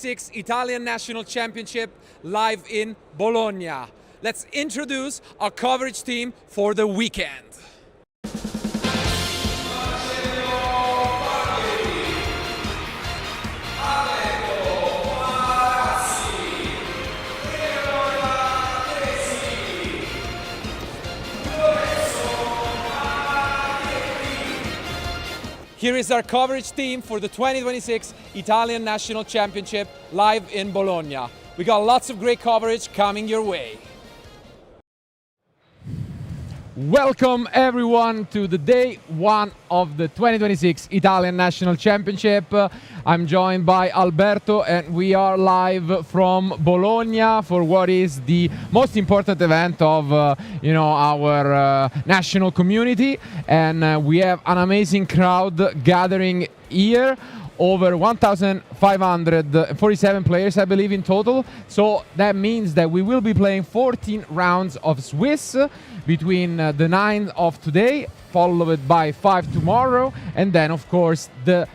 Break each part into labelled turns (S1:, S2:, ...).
S1: 2026 Italian National Championship live in Bologna. Let's introduce our coverage team for the weekend. Here is our coverage team for the 2026 Italian National Championship live in Bologna. We got lots of great coverage coming your way. Welcome everyone to the day one of the 2026 Italian National Championship. I'm joined by Alberto and we are live from Bologna for what is the most important event of our national community, and we have an amazing crowd gathering here. Over 1,547 players, I believe, in total. So that means that we will be playing 14 rounds of Swiss between the 9 of today, followed by 5 tomorrow, and then, of course, the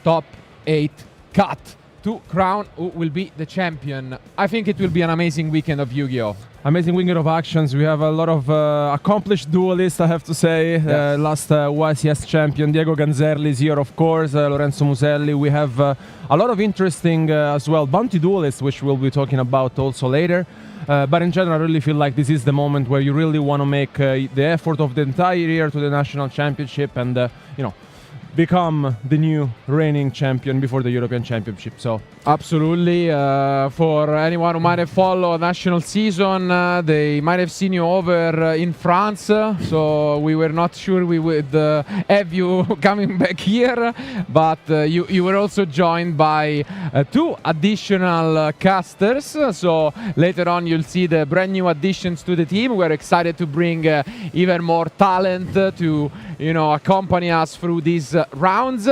S1: top 8 cut to crown who will be the champion. I think it will be an amazing weekend of Yu-Gi-Oh!
S2: Amazing weekend of actions. We have a lot of accomplished duelists, I have to say.
S1: Yes.
S2: Last YCS champion Diego Ganzerli is here, of course. Lorenzo Muselli. We have a lot of interesting as well bounty duelists, which we'll be talking about also later. But in general, I really feel like this is the moment where you really want to make the effort of the entire year to the national championship and become the new reigning champion before the European Championship. So
S1: absolutely. For anyone who might have followed national season, they might have seen you over in France. So we were not sure we would have you coming back here, but you were also joined by 2 additional casters. So later on you'll see the brand new additions to the team. We're excited to bring even more talent to accompany us through these rounds.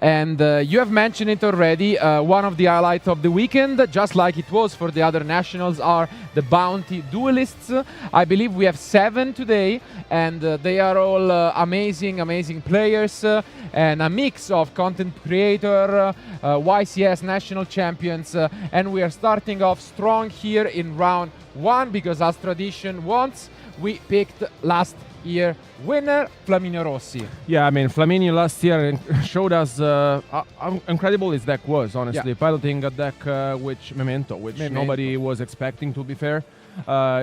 S1: And you have mentioned it already, one of the highlights of the weekend, just like it was for the other nationals, are the bounty duelists. I believe we have 7 today, and they are all amazing players, and a mix of content creator, YCS national champions, and we are starting off strong here in round 1 because, as tradition wants, we picked last year winner Flaminio Rossi.
S2: yeah, I mean, Flaminio last year showed us how incredible his deck was, honestly.
S1: Yeah.
S2: Piloting a deck which nobody was expecting, to be fair.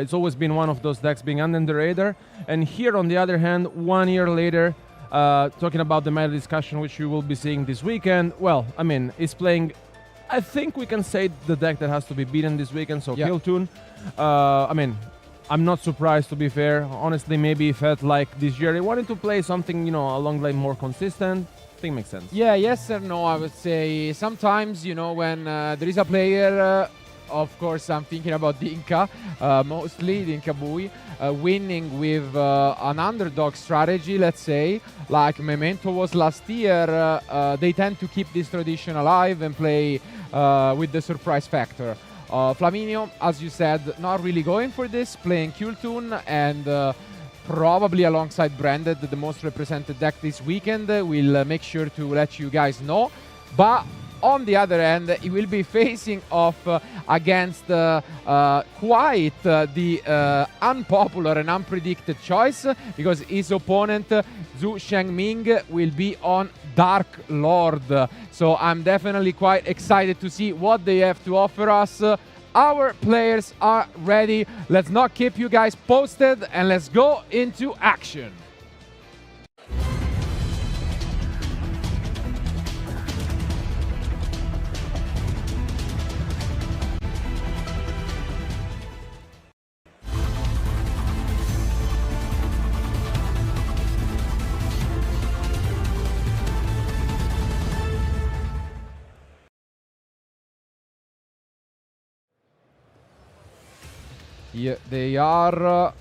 S2: It's always been one of those decks being under the radar. And here, on the other hand, 1 year later, talking about the meta discussion which you will be seeing this weekend, well, I mean, he's playing, I think we can say, the deck that has to be beaten this weekend, so
S1: yeah.
S2: Kill Tune. I mean, I'm not surprised, to be fair. Honestly, maybe he felt like this year he wanted to play something, along the line more consistent. I think makes sense.
S1: Yeah, yes or no, I would say. Sometimes, when there is a player, of course, I'm thinking about Dinka, mostly Dinka Bui, winning with an underdog strategy, let's say, like Memento was last year. They tend to keep this tradition alive and play with the surprise factor. Flaminio, as you said, not really going for this, playing Kultun and probably alongside Branded, the most represented deck this weekend. We'll make sure to let you guys know. But on the other hand, he will be facing off against quite the unpopular and unpredicted choice, because his opponent, Zhu Shengming, will be on Dark Lord. So I'm definitely quite excited to see what they have to offer us. Our players are ready. Let's not keep you guys posted and let's go into action. Yeah, they are.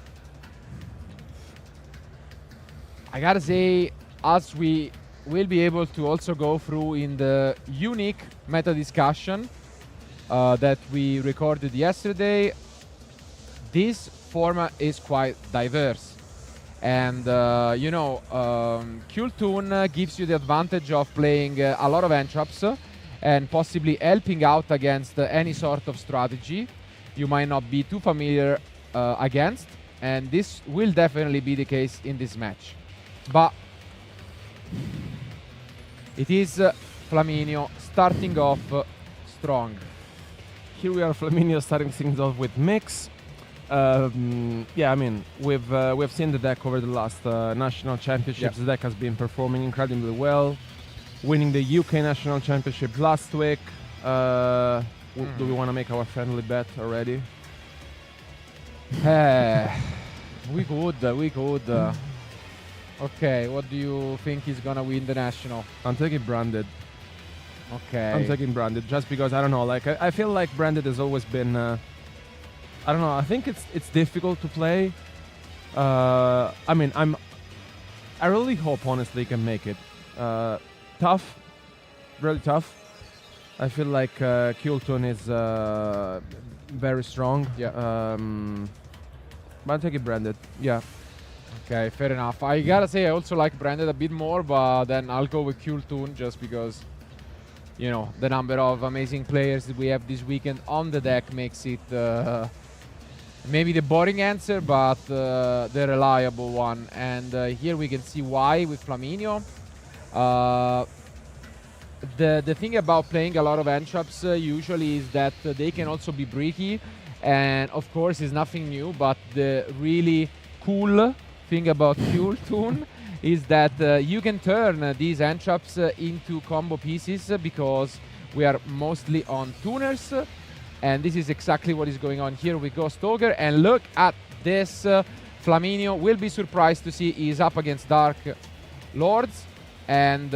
S1: I gotta say, as we will be able to also go through in the unique meta discussion that we recorded yesterday, this format is quite diverse. And, Kultun gives you the advantage of playing a lot of entraps. and possibly helping out against any sort of strategy you might not be too familiar against, and this will definitely be the case in this match. But it is Flaminio starting off strong.
S2: Here we are, Flaminio starting things off with mix. Yeah, I mean, we've seen the deck over the last national championships. The deck has been performing incredibly well, winning the UK national championship last week. Do we want to make our friendly bet already?
S1: We could. Okay, what do you think is gonna win the national?
S2: I'm taking Branded.
S1: Okay.
S2: I'm taking Branded just because I don't know. Like I feel like Branded has always been. I don't know. I think it's difficult to play. I mean, I really hope honestly can make it. Tough, really tough. I feel like Kultun is very strong.
S1: Yeah.
S2: But I'm taking Branded. Yeah.
S1: Okay, fair enough. I gotta say I also like Branded a bit more, but then I'll go with Kultun just because, you know, the number of amazing players that we have this weekend on the deck makes it maybe the boring answer, but the reliable one. And here we can see why with Flaminio. The thing about playing a lot of entraps usually is that they can also be bricky, and of course it's nothing new, but the really cool thing about Kultun is that you can turn these entraps into combo pieces because we are mostly on tuners, and this is exactly what is going on here with Ghost Ogre. And look at this, Flaminio will be surprised to see he's up against Dark Lords, and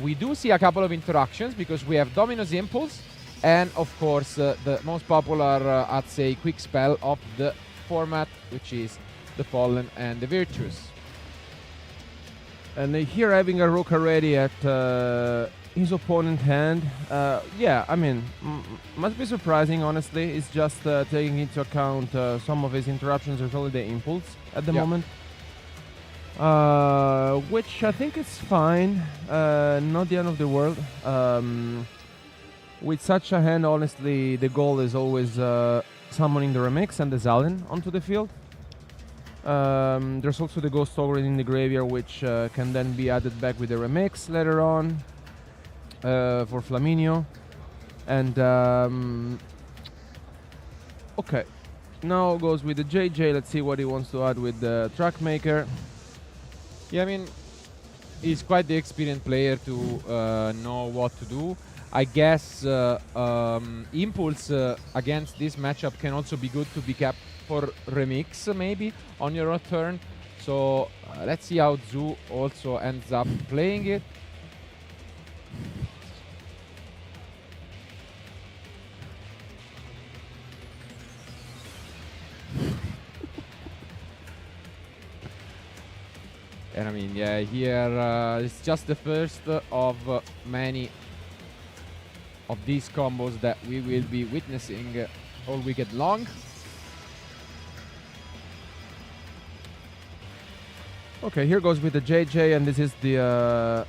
S1: we do see a couple of interactions because we have Domino's Impulse and of course the most popular I'd say quick spell of the format, which is the Fallen and the Virtuous.
S2: And here having a Rook already at his opponent hand, yeah, I mean, must be surprising, honestly. It's just taking into account some of his interruptions, there's only the Impulse at the moment. Which I think is fine, not the end of the world. With such a hand, honestly, the goal is always summoning the Remix and the Zalin onto the field. There's also the Ghost Ogre in the graveyard, which can then be added back with the Remix later on for Flaminio. And okay, now goes with the JJ. Let's see what he wants to add with the Trackmaker.
S1: Yeah, I mean, he's quite the experienced player to know what to do. I guess Impulse against this matchup can also be good to be kept for Remix maybe on your turn. So let's see how Zoo also ends up playing it. And I mean, yeah, here it's just the first of many of these combos that we will be witnessing all weekend long.
S2: Okay, here goes with the JJ, and this is the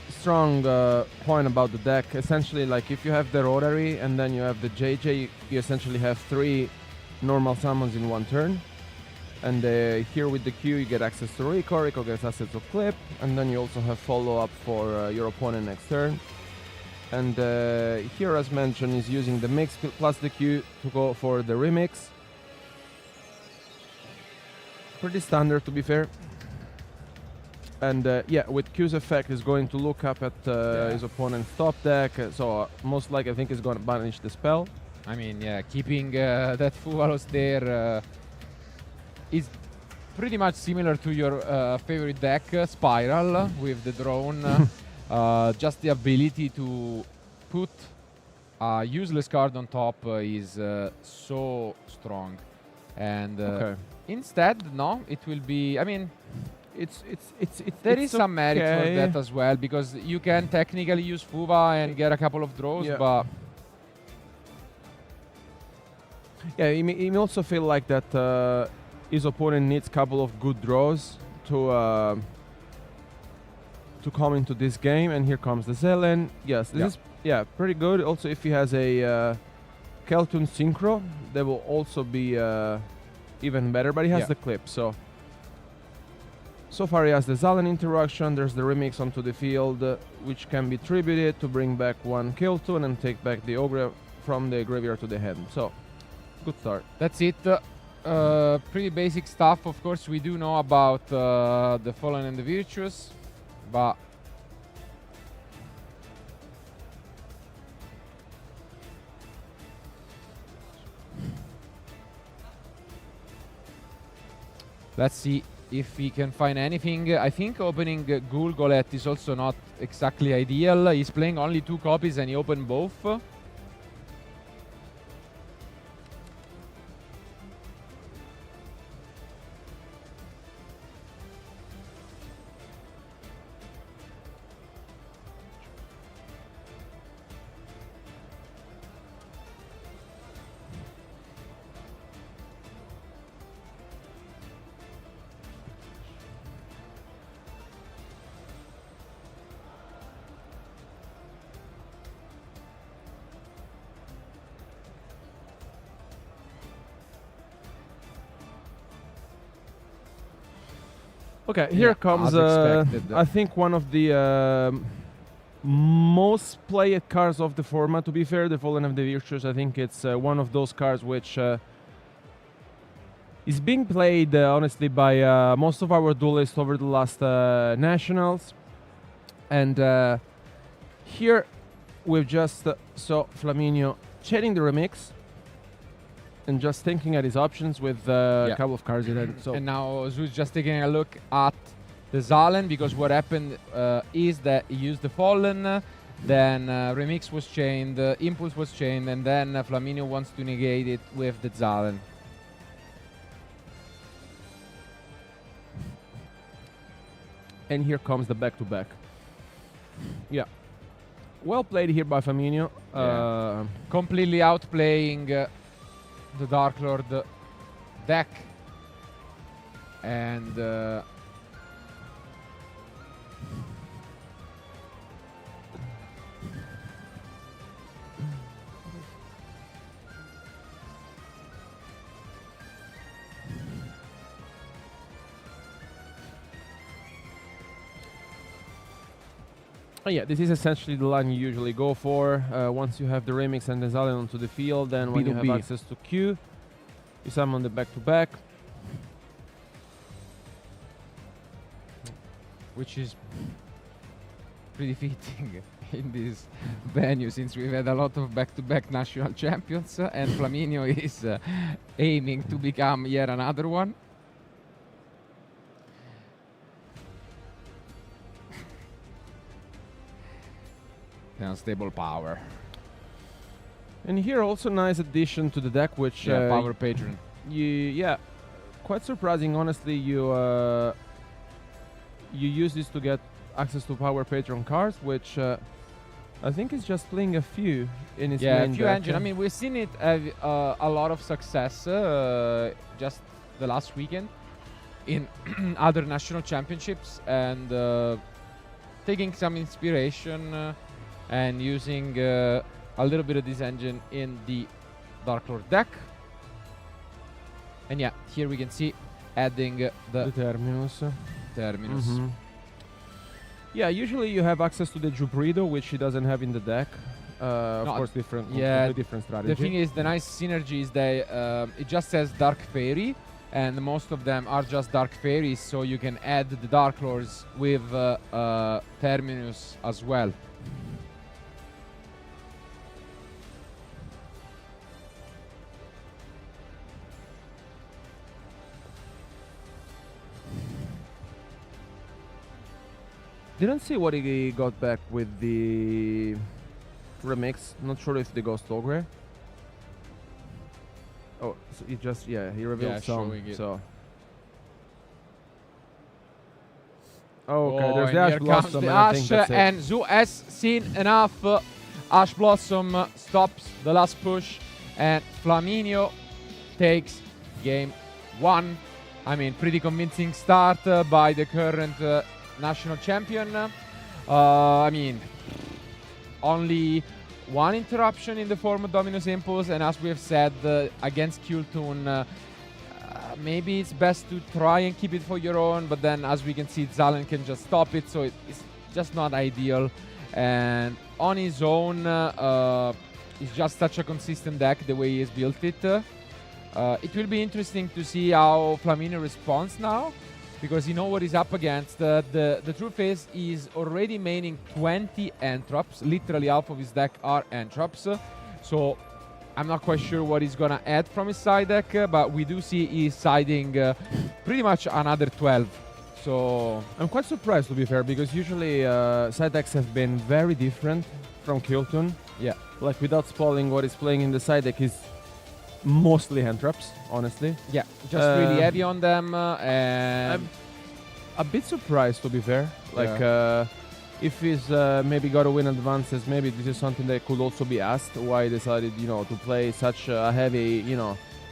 S2: strong point about the deck. Essentially, like if you have the Rotary and then you have the JJ, you essentially have 3 normal summons in one turn. And here with the Q, you get access to Rico. Rico gets access to Clip, and then you also have follow-up for your opponent next turn. And here, as mentioned, is using the Mix plus the Q to go for the Remix. Pretty standard, to be fair. And yeah, with Q's effect, is going to look up at his opponent's top deck. So most likely, I think he's going to banish the spell.
S1: I mean, yeah, keeping that Fuvalos there is pretty much similar to your favorite deck, Spiral, with the drone. Just the ability to put a useless card on top is so strong. And instead, no, it will be, I mean, there is some merit for that as well, because you can technically use Fuva and get a couple of draws, but
S2: yeah, he may also feel like that his opponent needs a couple of good draws to come into this game. And here comes the Zelen. Yes, this is Yeah, pretty good. Also, if he has a Keltoon Synchro, that will also be even better. But he has the clip, so far he has the Zalen interaction. There's the remix onto the field, which can be tributed to bring back one Keltoon and take back the Ogre from the graveyard to the hand. So, good start.
S1: That's it. Pretty basic stuff. Of course, we do know about the Fallen and the Virtuous, but let's see if we can find anything. I think opening Ghoul Golette is also not exactly ideal. He's playing only 2 copies and he opened both.
S2: Okay, here comes, I think, one of the most played cards of the format, to be fair, the Fallen of the Virtues. I think it's one of those cards which is being played, honestly, by most of our duelists over the last Nationals. And here we've just saw Flaminio chaining the remix and just thinking at his options with a couple of cards in it. So
S1: and now Zu's just taking a look at the Zalen, because what happened is that he used the Fallen, then Remix was chained, Impulse was chained, and then Flaminio wants to negate it with the Zalen.
S2: And here comes the back-to-back. Yeah. Well played here by Flaminio.
S1: Completely outplaying the Dark Lord deck. And
S2: yeah, this is essentially the line you usually go for. Once you have the Remix and the Zalen onto the field, then when you have access to Q, you summon the back-to-back.
S1: Which is pretty fitting in this venue, since we've had a lot of back-to-back national champions, and Flaminio is aiming to become yet another one. Unstable power.
S2: And here also nice addition to the deck, which
S1: Power Patron.
S2: Quite surprising, honestly. You use this to get access to Power Patron cards, which I think is just playing a few in its main
S1: a few
S2: deck.
S1: engine. I mean, we've seen it have a lot of success just the last weekend in other national championships, and taking some inspiration and using a little bit of this engine in the Dark Lord deck. And yeah, here we can see adding the
S2: Terminus. Yeah, usually you have access to the Jubrido, which he doesn't have in the deck. Of course, different strategy.
S1: The thing is, the nice synergy is that it just says Dark Fairy, and most of them are just Dark Fairies, so you can add the Dark Lords with Terminus as well.
S2: Didn't see what he got back with the Remix. Not sure if the Ghost Ogre. Oh, so he just, he revealed some. So. Oh, okay, there's the Ash Blossom.
S1: The Ash, and Zu has seen enough. Ash Blossom stops the last push, and Flaminio takes game 1. I mean, pretty convincing start by the current national champion. I mean, only one interruption in the form of Domino's Impulse, and as we have said, against Kultun, maybe it's best to try and keep it for your own, but then as we can see, Zalen can just stop it, so it's just not ideal. And on his own, it's just such a consistent deck the way he has built it. It will be interesting to see how Flaminio responds now, because you know what he's up against. The truth is, he's already maining 20 Entrops. Literally half of his deck are Entrops. So I'm not quite sure what he's gonna add from his side deck, but we do see he's siding pretty much another 12. So
S2: I'm quite surprised, to be fair, because usually side decks have been very different from Kultun.
S1: yeah,
S2: Like, without spoiling what he's playing in the side deck, is mostly hand traps, honestly.
S1: yeah, just really heavy on them, and
S2: I'm a bit surprised, to be fair. Like,
S1: Yeah.
S2: if he's maybe got to win advances, maybe this is something that could also be asked. Why he decided, to play such a heavy,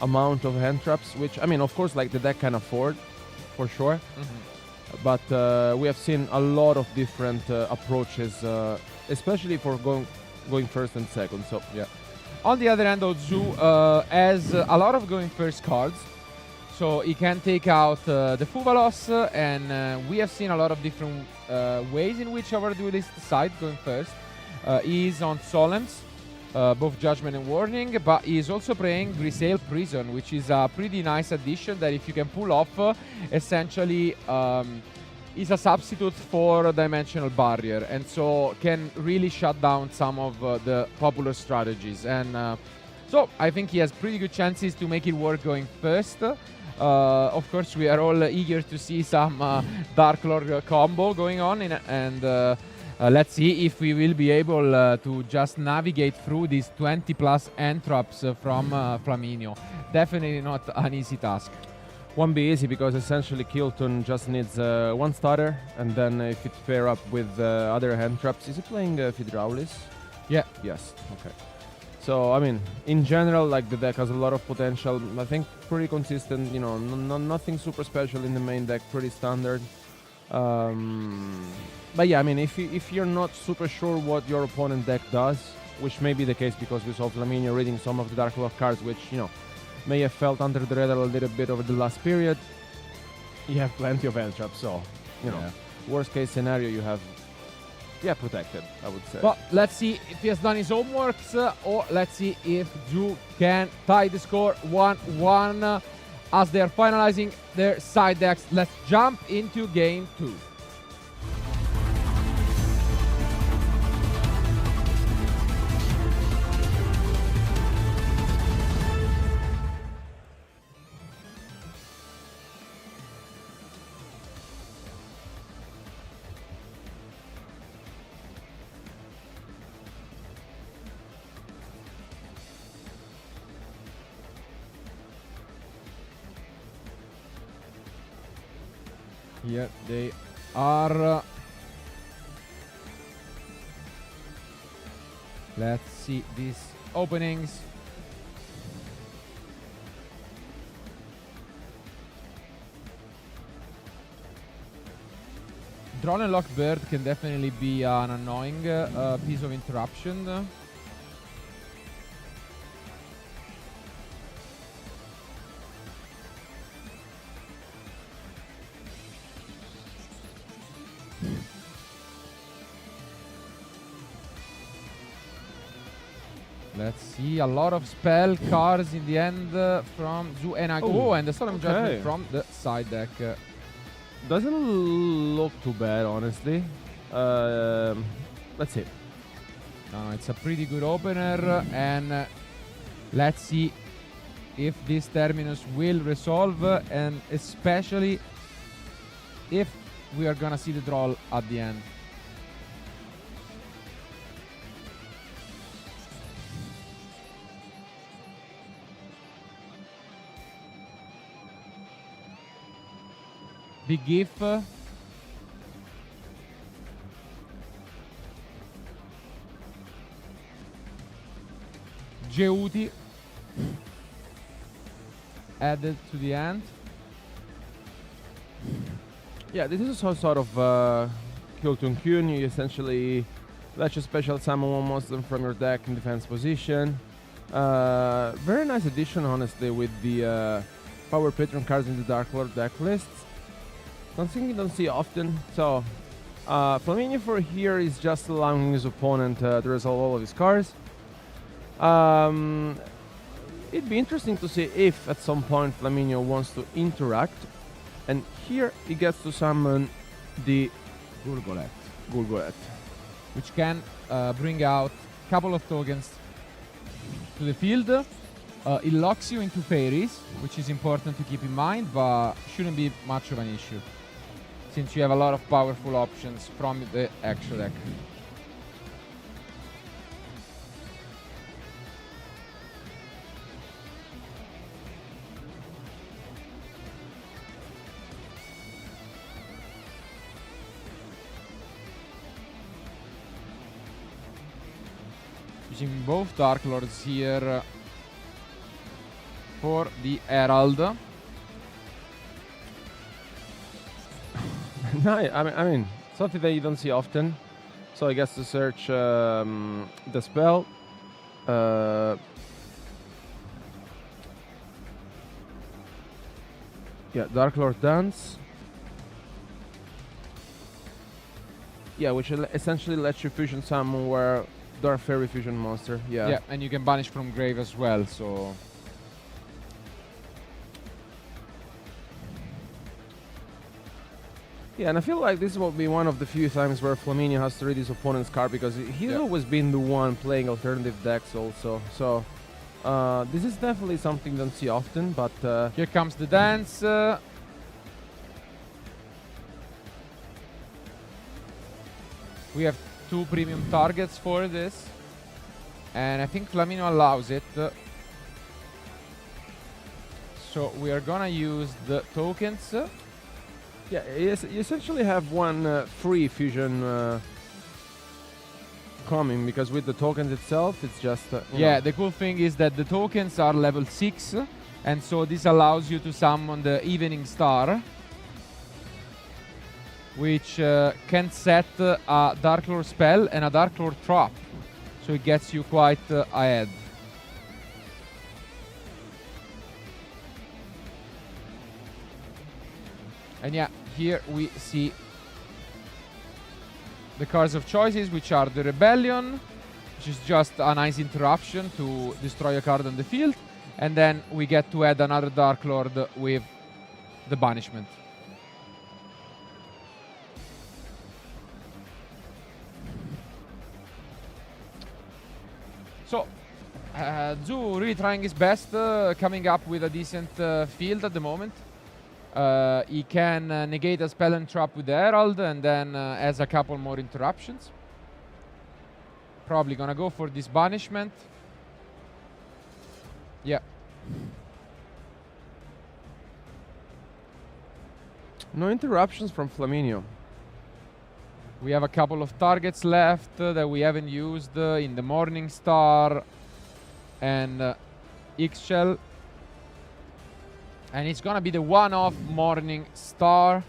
S2: amount of hand traps, which, I mean, of course, like, the deck can afford, for sure. But we have seen a lot of different approaches, especially for going first and second. So yeah.
S1: on the other hand, Ozu has a lot of going first cards. So he can take out the Fuvalos, and we have seen a lot of different ways in which our duelist side going first. He's on Solemns, both Judgment and Warning, but he's also playing Grisaille Prison, which is a pretty nice addition that if you can pull off, essentially is a substitute for Dimensional Barrier, and so can really shut down some of the popular strategies. And so I think he has pretty good chances to make it work going first. Of course, we are all eager to see some Dark Lord combo going on, and let's see if we will be able to just navigate through these 20 plus Entrops from Flaminio. Definitely not an easy task.
S2: Won't be easy, because essentially Kultun just needs one starter, and then if it pair up with other hand traps. Is he playing Fidraulis?
S1: Yeah.
S2: Yes. Okay. So, I mean, in general, like, the deck has a lot of potential. I think pretty consistent, nothing super special in the main deck, pretty standard. But yeah, I mean, if you're not super sure what your opponent deck does, which may be the case because we saw Flaminio reading some of the Dark Lord cards, which, may have felt under the radar a little bit over the last period, you have plenty of hand traps. So, worst case scenario, you have protected, I would say.
S1: But let's see if he has done his homeworks, or let's see if Drew can tie the score 1-1 as they're finalizing their side decks. Let's jump into game 2. Here they are. Let's see these openings. Drone and Lock Bird can definitely be an annoying piece of interruption. Let's see, a lot of spell cards in the end from Zu and and the Solemn Judgment from the side deck.
S2: Doesn't look too bad, honestly. Let's see.
S1: No, it's a pretty good opener, and let's see if this Terminus will resolve, and especially if we are gonna see the draw at the end. Big GIF. Geuti added to the end.
S2: Yeah, this is some sort of Kultun Kyun. You essentially Let you special summon one monster from your deck in defense position. Very nice addition, honestly, with the power patron cards in the Dark Lord deck lists. Something you don't see often. So, Flaminio for here is just allowing his opponent to resolve all of his cards. It'd be interesting to see if at some point Flaminio wants to interact. And here he gets to summon the Gulgolet.
S1: Which can bring out a couple of tokens to the field. It locks you into fairies, which is important to keep in mind, but shouldn't be much of an issue, since you have a lot of powerful options from the extra deck. Using both Dark Lords here for the Herald.
S2: No, I mean, something that you don't see often. So I guess to search the spell. Yeah, Dark Lord Dance. Yeah, which essentially lets you fusion summon where Dark Fairy fusion monster. Yeah.
S1: Yeah, and you can banish from grave as well, so...
S2: Yeah, and I feel like this will be one of the few times where Flaminio has to read his opponent's card, because he's always been the one playing alternative decks also. So this is definitely something you don't see often, but...
S1: Here comes the dance. We have 2 premium targets for this, and I think Flaminio allows it. So we are gonna use the tokens.
S2: Yeah, you essentially have one free fusion coming, because with the tokens itself, it's just...
S1: yeah, the cool thing is that the tokens are level 6, and so this allows you to summon the Evening Star, which can set a Dark Lord spell and a Dark Lord trap. So it gets you quite ahead. And yeah, here we see the cards of choices, which are the Rebellion, which is just a nice interruption to destroy a card on the field. And then we get to add another Dark Lord with the Banishment. So, Zoo really trying his best, coming up with a decent field at the moment. He can negate a spell and trap with the Herald, and then has a couple more interruptions. Probably gonna go for this banishment. Yeah.
S2: No interruptions from Flaminio.
S1: We have a couple of targets left that we haven't used in the Morning Star and X-Shell. And it's gonna be the one-off Morning Star.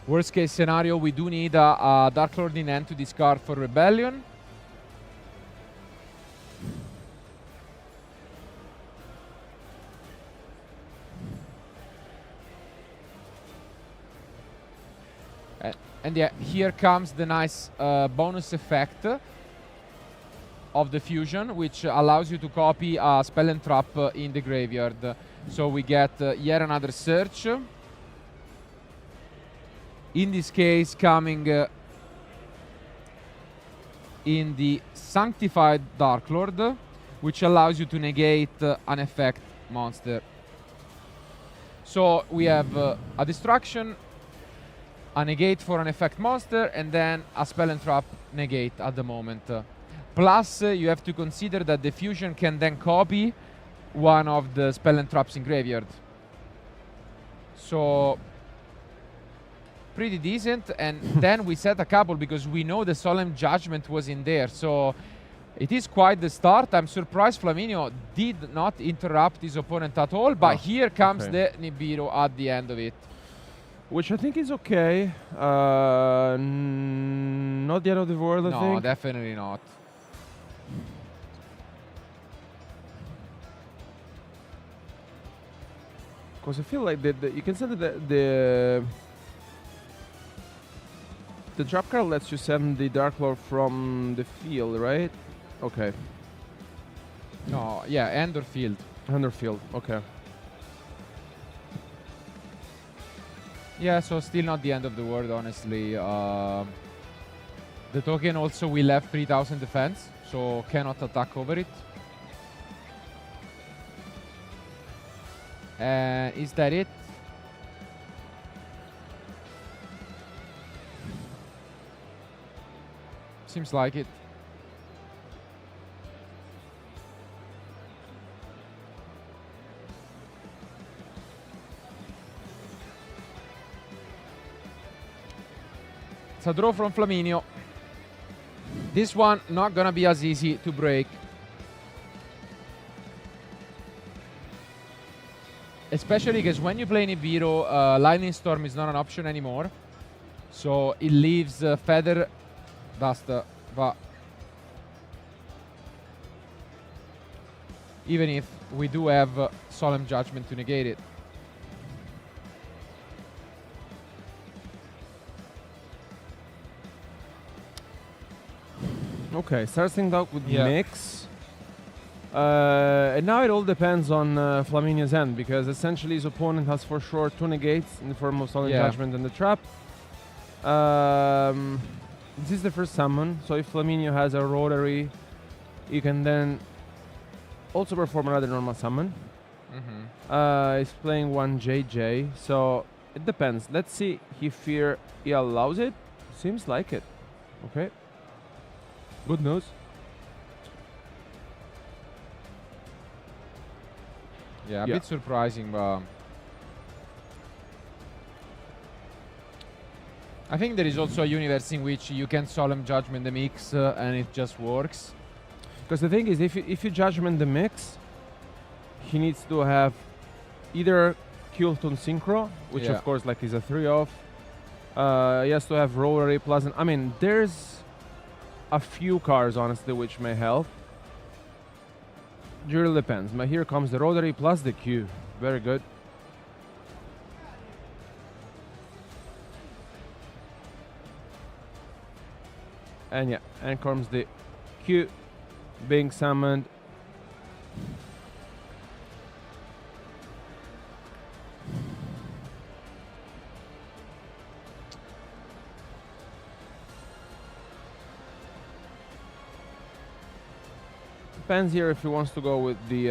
S1: Worst case scenario, we do need a Dark Lord in hand to discard for Rebellion. And yeah, here comes the nice bonus effect of the fusion, which allows you to copy a spell and trap in the graveyard. So we get yet another search. In this case, coming in the Sanctified Dark Lord, which allows you to negate an effect monster. So we have a destruction, a negate for an effect monster, and then a spell and trap negate at the moment. Plus, you have to consider that the fusion can then copy one of the spell and traps in graveyard. So pretty decent. And then we set a couple because we know the Solemn Judgment was in there. So It is quite the start. I'm surprised Flaminio did not interrupt his opponent at all, but here comes the Nibiru at the end of it.
S2: Which I think is okay. Not the end of the world, I think.
S1: No, definitely not.
S2: Because I feel like you can say that the trap card lets you send the Dark Lord from the field, right? Okay.
S1: No, yeah, end or field.
S2: End or field, okay.
S1: Yeah, so still not the end of the world, honestly. The token also will have 3000 defense, so cannot attack over it. Is that it? Seems like it. It's a draw from Flaminio. This one not gonna be as easy to break. Especially because when you play Nibiru, Lightning Storm is not an option anymore. So it leaves Feather Duster, but even if we do have Solemn Judgment to negate it.
S2: Okay, starting out with mix. And now it all depends on Flaminio's end, because essentially his opponent has for sure 2 negates in the form of Solemn Judgment and the trap. This is the first summon, so if Flaminio has a Rotary, you can then also perform another normal summon. He's playing 1 JJ, so it depends. Let's see if here he allows it. Seems like it. Okay. Good news.
S1: Yeah, a bit surprising, but I think there is also a universe in which you can Solemn Judgment the mix and it just works.
S2: Because the thing is, if you Judgment the mix, he needs to have either Kulton Synchro, which of course like is a 3-off. He has to have Rotary plus. I mean, there's a few cards honestly which may help. It really depends. But here comes the Rotary plus the Q. Very good. And and comes the Q being summoned. Depends here if he wants to go with the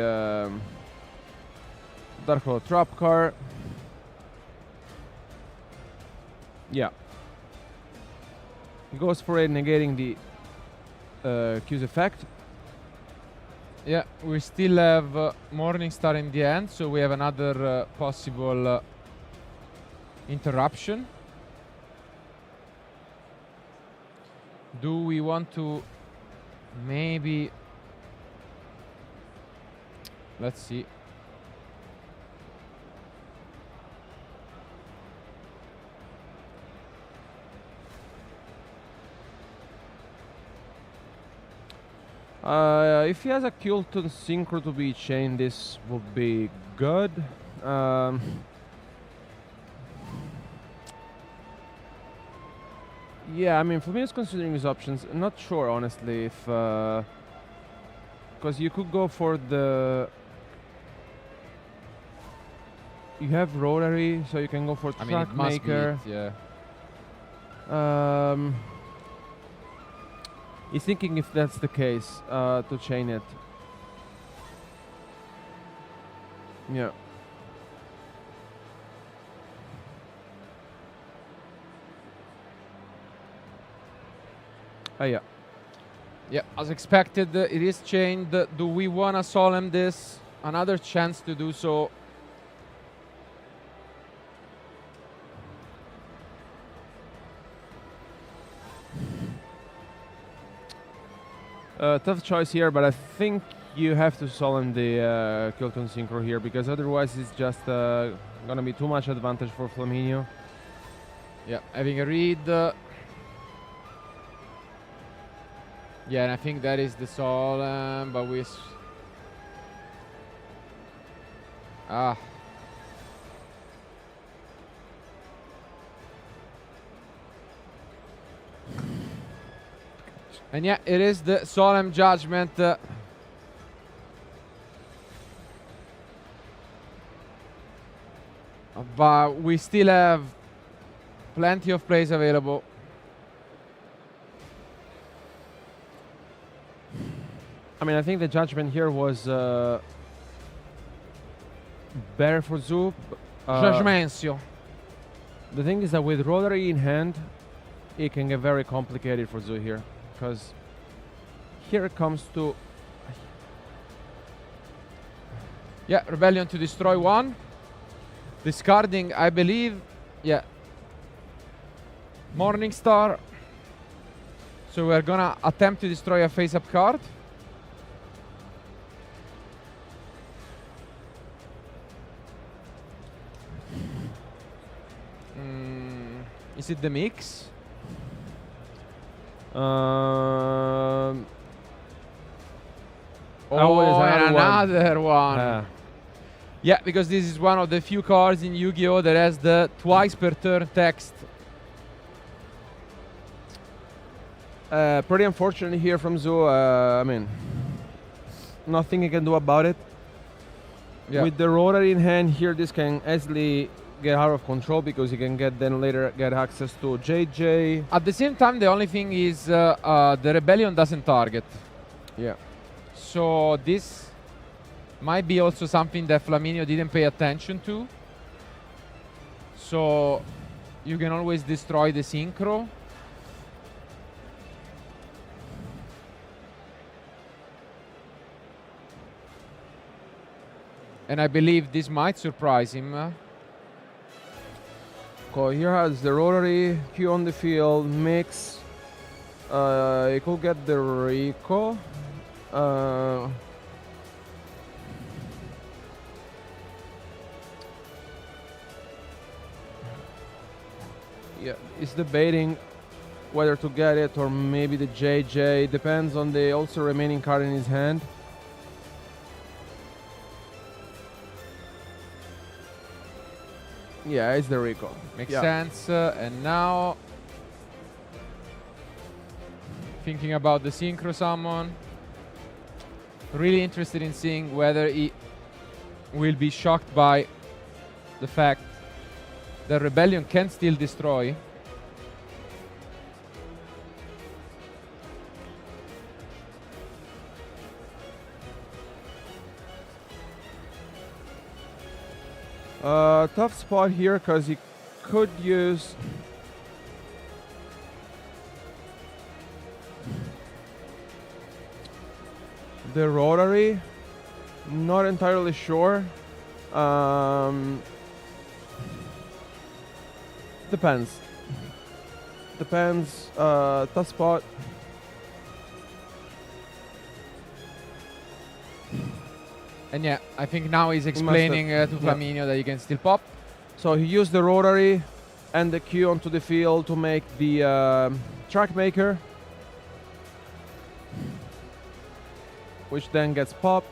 S2: Dark Lord Trap card. Yeah. He goes for it, negating the Q's effect.
S1: Yeah, we still have Morningstar in the end, so we have another possible interruption. Do we want to maybe... Let's see.
S2: If he has a Kulton Synchro to be chained, this would be good. Yeah, I mean, for me, it's considering his options. I'm not sure, honestly, if... Because you could go for the... You have Rotary, so you can go for Track Maker. He's thinking if that's the case, to chain it. Yeah. Yeah.
S1: Yeah, as expected, it is chained. Do we want to solemn this? Another chance to do so.
S2: Tough choice here, but I think you have to solemn the Kilton Synchro here, because otherwise it's just gonna be too much advantage for Flaminio.
S1: Yeah, having a read. Yeah, and I think that is the solemn, but we... Ah. And yeah, it is the solemn judgment. But we still have plenty of plays available.
S2: I mean, I think the judgment here was better for Zoo.
S1: Judgmentio.
S2: The thing is that with Rotary in hand, it can get very complicated for Zoo here, because here it comes to...
S1: Yeah, Rebellion to destroy one. Discarding, I believe, yeah, Morning Star. So we're gonna attempt to destroy a face-up card. Is it the mix?
S2: Oh,
S1: and another one.
S2: Yeah.
S1: Yeah, because this is one of the few cards in Yu-Gi-Oh! That has the twice per turn text.
S2: Pretty unfortunate here from Zoo. I mean, nothing he can do about it.
S1: Yeah.
S2: With the Rotary in hand here, this can easily get out of control, because you can then later get access to JJ.
S1: At the same time, the only thing is the Rebellion doesn't target.
S2: Yeah.
S1: So this might be also something that Flaminio didn't pay attention to. So you can always destroy the Synchro. And I believe this might surprise him.
S2: So here has the Rotary, Q on the field, mix. He could get the Rico. Yeah, he's debating whether to get it or maybe the JJ. Depends on the also remaining card in his hand. Yeah, it's the Rico.
S1: Makes sense. And now thinking about the Synchro Summon. Really interested in seeing whether he will be shocked by the fact that Rebellion can still destroy.
S2: Tough spot here, because he could use the Rotary. Not entirely sure. Depends. Tough spot.
S1: And yeah, I think now he's explaining to Flaminio that he can still pop.
S2: So he used the Rotary and the Q onto the field to make the Track Maker, which then gets popped.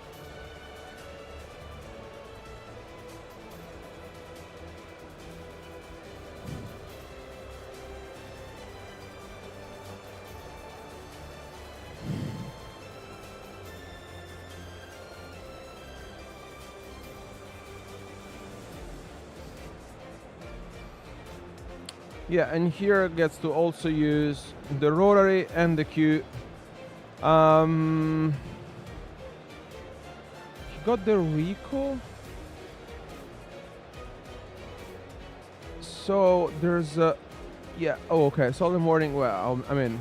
S2: Yeah, and here gets to also use the Rotary and the Q. He got the Rico. So there's a... Yeah, oh, okay, Solid Morning, well, I mean,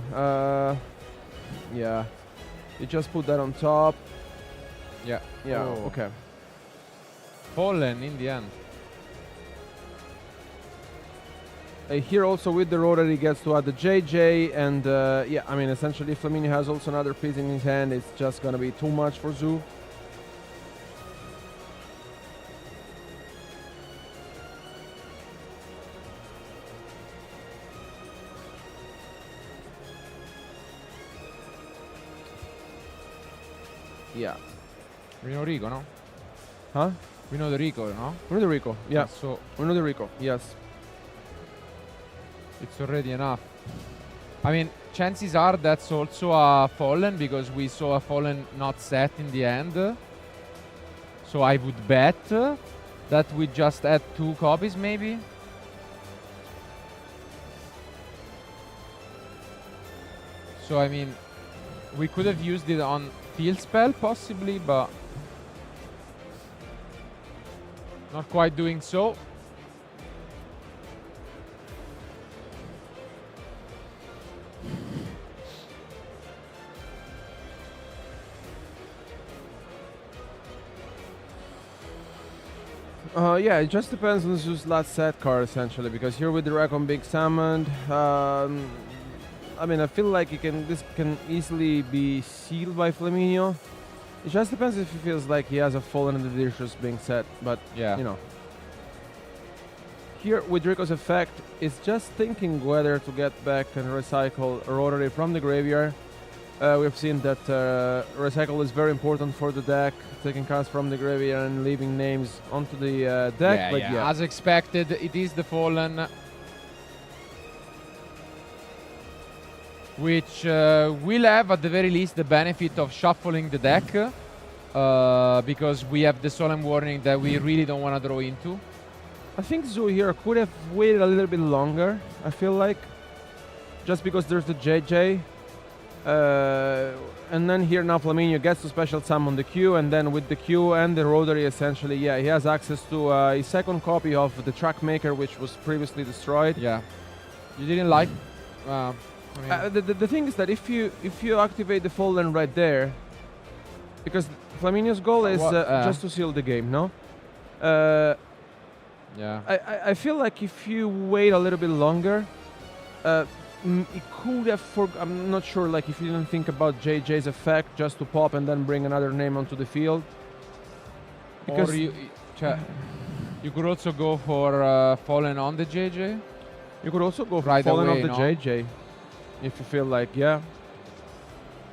S2: yeah. You just put that on top.
S1: Yeah.
S2: Yeah,
S1: Oh.
S2: okay.
S1: Fallen in the end.
S2: Here also with the rotor he gets to add the JJ, and yeah, I mean essentially if Flaminio has also another piece in his hand, it's just gonna be too much for Zoo. Yeah.
S1: We know Rico, no?
S2: Huh?
S1: We know the Rico, no?
S2: We know the Rico, yeah.
S1: So
S2: We know the Rico, yes.
S1: it's already enough. I mean, chances are that's also a Fallen, because we saw a Fallen not set in the end. So I would bet that we just add 2 copies, maybe. So, I mean, we could have used it on field spell, possibly, but not quite doing so.
S2: Yeah, it just depends on Zoo's last set card essentially, because here with the Recon Big Summoned, I mean, I feel like this can easily be sealed by Flaminio. It just depends if he feels like he has a Fallen and the Virtuous being set, but
S1: Yeah.
S2: you know. Here with Rico's effect, it's just thinking whether to get back and recycle a Rotary from the graveyard. We've seen that recycle is very important for the deck, taking cards from the graveyard and leaving names onto the deck.
S1: Yeah,
S2: but
S1: yeah. As expected, it is the Fallen, which will have at the very least the benefit of shuffling the deck, because we have the Solemn Warning that we really don't want to draw into.
S2: I think Zoo here could have waited a little bit longer, I feel like, just because there's the JJ. And then here now Flaminio gets to special summon the Q, and then with the Q and the Rotary essentially, yeah, he has access to a second copy of the Trackmaker, which was previously destroyed.
S1: Yeah. You didn't like... I mean,
S2: The thing is that if you activate the Fallen right there, because Flaminio's goal is just to seal the game, no?
S1: yeah.
S2: I feel like if you wait a little bit longer, it could have. I'm not sure. Like if you didn't think about JJ's effect, just to pop and then bring another name onto the field. Because
S1: or you could also go for Fallen on the JJ.
S2: You could also go for
S1: right
S2: Fallen
S1: away,
S2: of the
S1: no?
S2: JJ, if you feel like, yeah.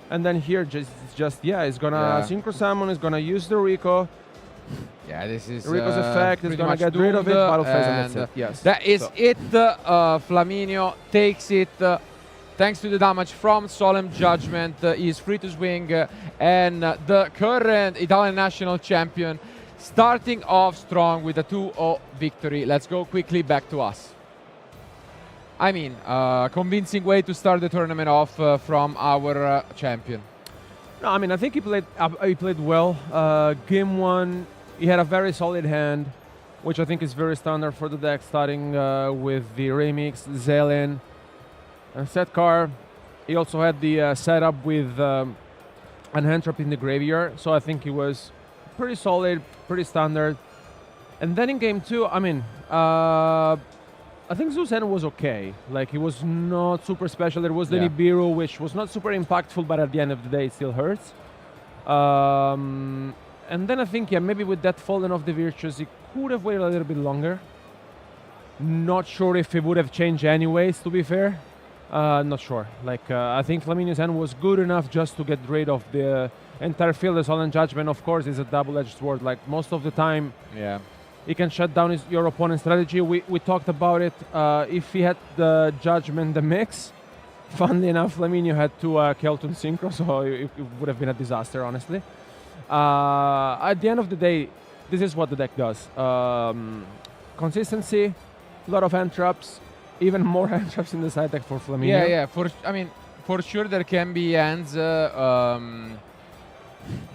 S2: And then here, it's gonna Synchro Summon. It's gonna use the Rico.
S1: Yeah, this is
S2: Rico's effect is
S1: pretty
S2: gonna
S1: much
S2: get rid of it.
S1: doomed,
S2: Battle phase, and
S1: and
S2: that's it. Yes.
S1: that is it. Flaminio takes it. Thanks to the damage from Solemn Judgment, he is free to swing, and the current Italian national champion starting off strong with a 2-0 victory. Let's go quickly back to us. I mean, convincing way to start the tournament off from our champion.
S2: No, I mean, I think he played well. Game 1, he had a very solid hand, which I think is very standard for the deck, starting with the Remix, Zelen, and set card. He also had the setup with an hand trap in the graveyard, so I think he was pretty solid, pretty standard. And then in game 2, I mean, I think Zoo's hand was okay. Like, he was not super special. There was the Nibiru, which was not super impactful, but at the end of the day, it still hurts. And then I think, yeah, maybe with that Fallen of the Virtues, he could have waited a little bit longer. Not sure if it would have changed anyways, to be fair. Not sure. Like, I think Flaminio's hand was good enough just to get rid of the entire field. The Solemn Judgment, of course, is a double-edged sword. Like, most of the time, he can shut down your opponent's strategy. We talked about it. If he had the Judgment, the mix, funnily enough, Flaminio had 2 Kelton Synchro, so it would have been a disaster, honestly. At the end of the day, this is what the deck does. Consistency, a lot of hand traps, even more hand traps in the side deck for Flaminio.
S1: Yeah. For sure there can be hands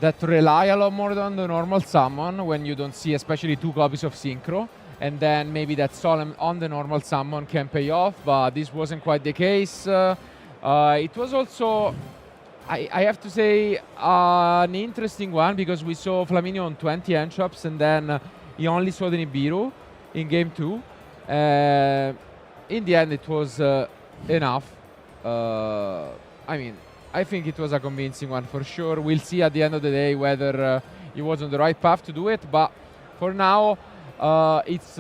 S1: that rely a lot more on the normal summon when you don't see especially 2 copies of Synchro, and then maybe that Solemn on the normal summon can pay off, but this wasn't quite the case. It was also, I have to say, an interesting one, because we saw Flaminio on 20 hand traps and then he only saw the Nibiru in game 2. in the end, it was enough. I mean, I think it was a convincing one for sure. We'll see at the end of the day whether he was on the right path to do it. But for now, it's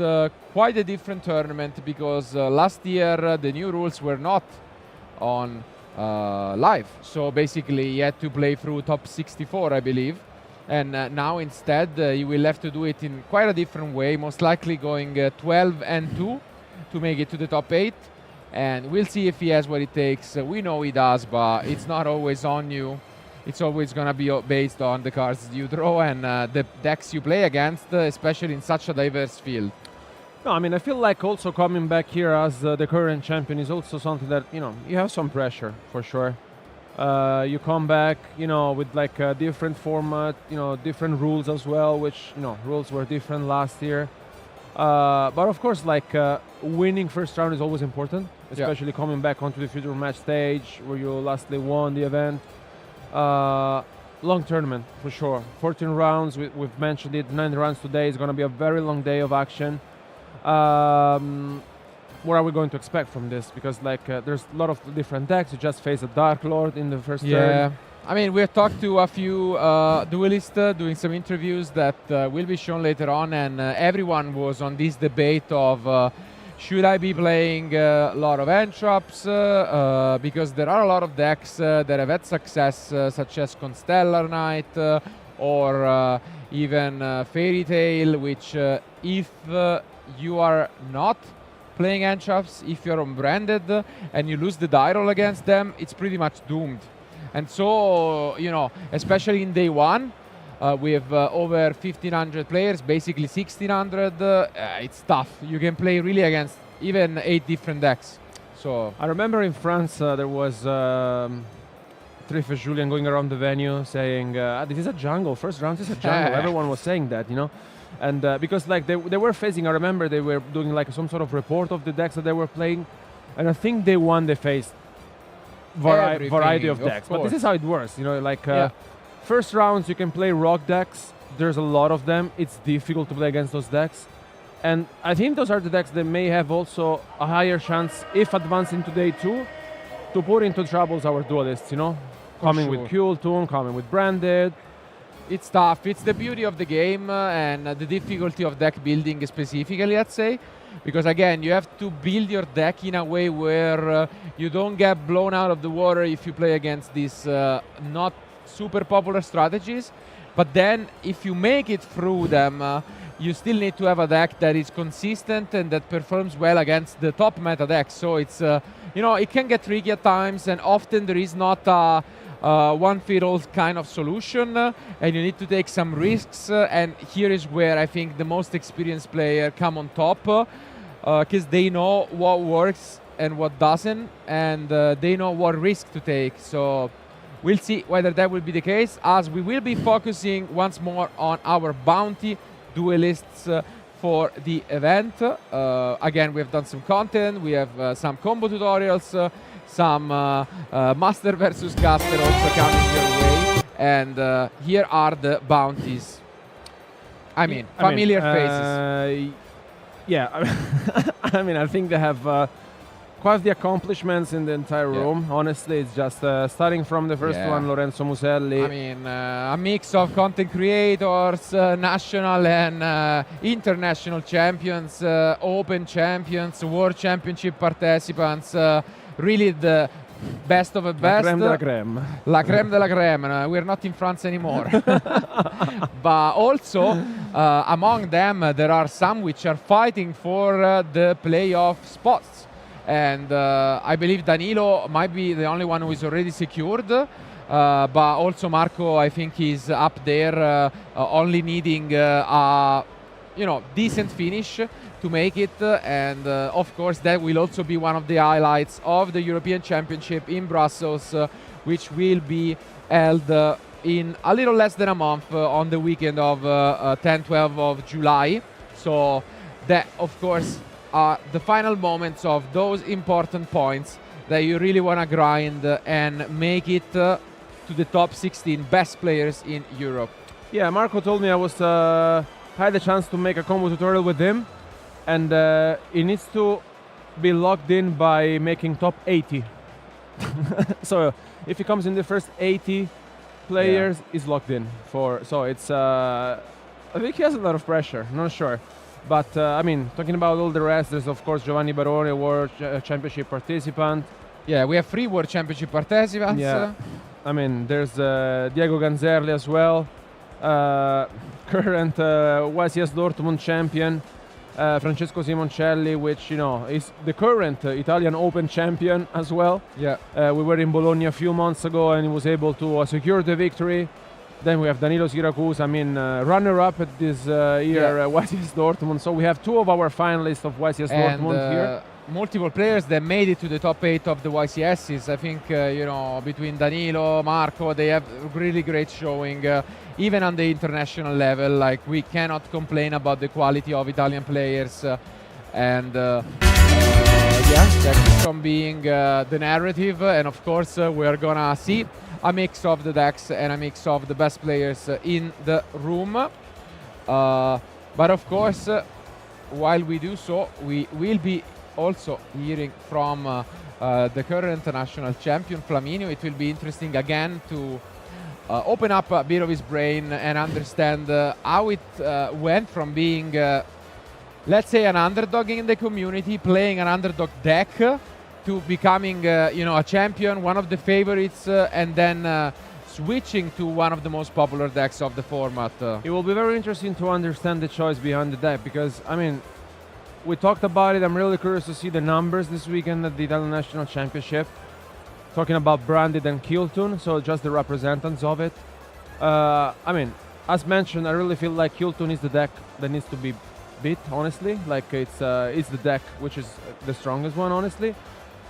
S1: quite a different tournament because last year the new rules were not on live. So basically, he had to play through top 64, I believe. And now instead, he will have to do it in quite a different way, most likely going 12-2 to make it to the top 8. And we'll see if he has what it takes. We know he does, but it's not always on you. It's always going to be based on the cards you draw and the decks you play against, especially in such a diverse field.
S2: No, I mean, I feel like also coming back here as the current champion is also something that, you know, you have some pressure for sure. You come back, you know, with like a different format, you know, different rules as well, which, you know, rules were different last year. But of course, like winning first round is always important, especially coming back onto the future match stage where you lastly won the event. Long tournament for sure. 14 rounds, we've mentioned it, 9 rounds today. It's going to be a very long day of action. What are we going to expect from this? Because like there's a lot of different decks. You just face a Dark Lord in the first turn.
S1: I mean, we've talked to a few duelists doing some interviews that will be shown later on, and everyone was on this debate of should I be playing a lot of entrops because there are a lot of decks that have had success such as Constellar Knight or even Fairy Tail, which if you are not playing entrops, if you're unbranded and you lose the die roll against them, it's pretty much doomed. And so, you know, especially in day one, with over 1,500 players, basically 1,600, it's tough. You can play really against even 8 different decks. So
S2: I remember in France there was Triffe Julien going around the venue saying, this is a jungle, first round is a jungle. Everyone was saying that, you know. And because like they were facing, I remember they were doing like some sort of report of the decks that they were playing. And I think they won, they faced variety of decks. But this is how it works, you know, like first rounds you can play rock decks. There's a lot of them. It's difficult to play against those decks. And I think those are the decks that may have also a higher chance, if advancing to day 2, to put into troubles our duelists, you know? Coming with Kuel Toon, coming with Branded.
S1: It's tough. It's the beauty of the game and the difficulty of deck building specifically, I'd say. Because again, you have to build your deck in a way where you don't get blown out of the water if you play against these not super popular strategies. But then if you make it through them, you still need to have a deck that is consistent and that performs well against the top meta decks. So it's, you know, it can get tricky at times, and often there is not a one-fit-all kind of solution, and you need to take some risks. And here is where I think the most experienced player come on top, because they know what works and what doesn't, and they know what risk to take. So we'll see whether that will be the case, as we will be focusing once more on our bounty duelists for the event. Again, we have done some content, we have some combo tutorials, some Master versus Caster also coming your way, and here are the bounties. I mean, familiar faces.
S2: Yeah, I mean, I think they have quite the accomplishments in the entire room. Honestly, it's just starting from the first one, Lorenzo Muselli.
S1: I mean, a mix of content creators, national and international champions, open champions, world championship participants, really the best of the best.
S2: La crème de la crème.
S1: La crème de la crème. We're not in France anymore. But also, among them, there are some which are fighting for the playoff spots. And I believe Danilo might be the only one who is already secured. But also Marco, I think he's up there, only needing a decent finish to make it. And of course, that will also be one of the highlights of the European Championship in Brussels, which will be held in a little less than a month on the weekend of 10-12 of July. So that, of course, are the final moments of those important points that you really want to grind and make it to the top 16 best players in Europe.
S2: Yeah, Marco told me I was had the chance to make a combo tutorial with him, and he needs to be locked in by making top 80. So if he comes in the first 80 players, he's locked in for. So it's. I think he has a lot of pressure. Not sure, but I mean, talking about all the rest, there's of course Giovanni Barone, World Championship participant.
S1: Yeah, we have 3 World Championship participants.
S2: Yeah. I mean, there's Diego Ganzerli as well, current YCS Dortmund champion, Francesco Simoncelli, which, you know, is the current Italian Open champion as well.
S1: Yeah.
S2: We were in Bologna a few months ago and he was able to secure the victory. Then we have Danilo Syracuse, I mean, runner-up at this year YCS Dortmund. So we have 2 of our finalists of YCS Dortmund here.
S1: Multiple players that made it to the top 8 of the YCSs. I think, you know, between Danilo, Marco, they have really great showing, even on the international level. Like, we cannot complain about the quality of Italian players. Yeah, that keeps on being the narrative. And of course, we're gonna see a mix of the decks and a mix of the best players in the room. But of course, while we do so, we will be also hearing from the current national champion, Flaminio. It will be interesting again to open up a bit of his brain and understand how it went from being, let's say, an underdog in the community, playing an underdog deck, to becoming, you know, a champion, one of the favorites, and then switching to one of the most popular decks of the format.
S2: It will be very interesting to understand the choice behind the deck, because, I mean, we talked about it. I'm really curious to see the numbers this weekend at the Italian National Championship. Talking about Branded and Kiltun, so just the representatives of it. I mean, as mentioned, I really feel like Kiltun is the deck that needs to be beat, honestly. Like, it's the deck which is the strongest one, honestly.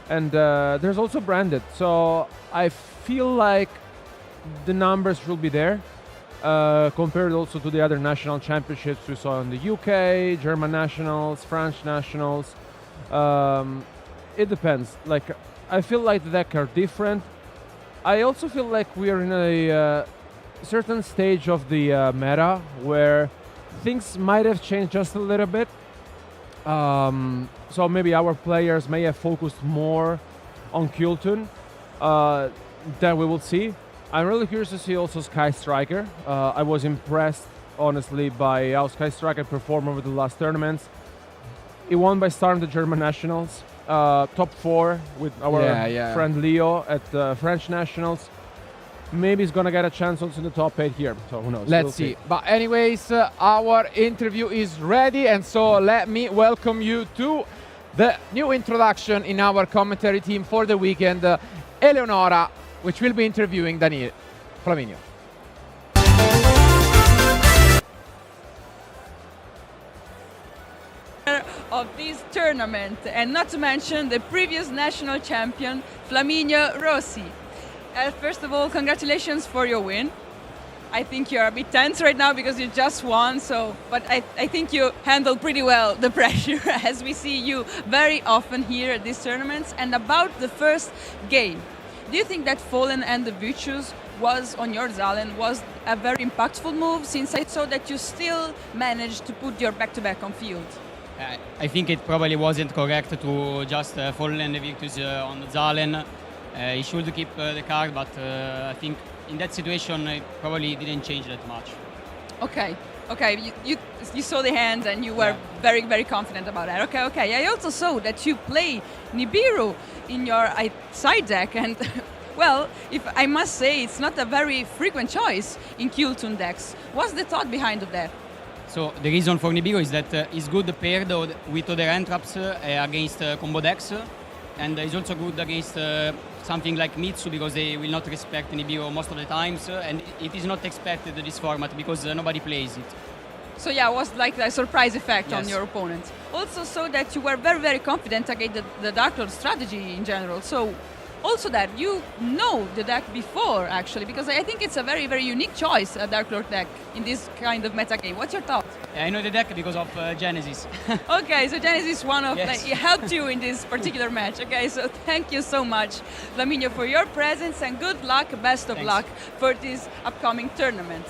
S2: And there's also Branded, so I feel like the numbers will be there. Compared also to the other national championships we saw in the UK, German nationals, French nationals. It depends. Like, I feel like the deck are different. I also feel like we are in a certain stage of the meta where things might have changed just a little bit. So maybe our players may have focused more on Kiltun. Then we will see. I'm really curious to see also Sky Striker. I was impressed, honestly, by how Sky Striker performed over the last tournaments. He won by starting the German nationals, top 4 with our friend Leo at the French nationals. Maybe he's gonna get a chance also in the top 8 here, so who knows.
S1: Let's see. But anyways, our interview is ready, and so let me welcome you to the new introduction in our commentary team for the weekend, Eleonora, which will be interviewing Daniel Flaminio.
S3: Of this tournament, and not to mention the previous national champion, Flaminio Rossi. First of all, congratulations for your win. I think you're a bit tense right now because you just won, but I think you handled pretty well the pressure, as we see you very often here at these tournaments. And about the first game, do you think that Fallen and the Virtues was on your Zalen was a very impactful move, since I saw that you still managed to put your back-to-back on field?
S4: I think it probably wasn't correct to just Fallen and the Virtues on Zalen. He should keep the card, but I think in that situation it probably didn't change that much.
S3: Okay. You saw the hands and you were very, very confident about that. Okay. I also saw that you play Nibiru in your side deck, and well, if I must say, it's not a very frequent choice in Kiltun decks. What's the thought behind of that?
S4: So the reason for Nibiru is that he's good paired with other entraps against combo decks, and he's also good against something like Mitsu, because they will not respect Nibiru most of the times, and it is not expected in this format because nobody plays it.
S3: So yeah, it was like a surprise effect
S4: Yes.
S3: on your opponent. Also, so that you were very, very confident against the Dark Lord strategy in general. So also that you know the deck before, actually, because I think it's a very, very unique choice, a Dark Lord deck in this kind of meta game. What's your thought?
S4: I know the deck because of Genesis.
S3: Okay, so Genesis one of
S4: Yes.
S3: it helped you in this particular match. Okay, so thank you so much, Flaminio, for your presence, and good luck, best of
S4: Thanks.
S3: luck for this upcoming tournament.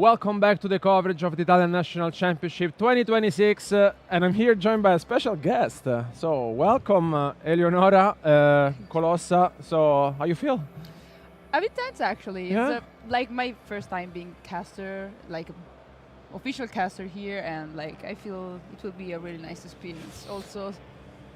S2: Welcome back to the coverage of the Italian National Championship 2026, and I'm here joined by a special guest. So welcome, Eleonora Colossa. So how you feel?
S5: A bit tense, actually.
S2: Yeah?
S5: It's like my first time being caster, like official caster here, and like I feel it will be a really nice experience. Also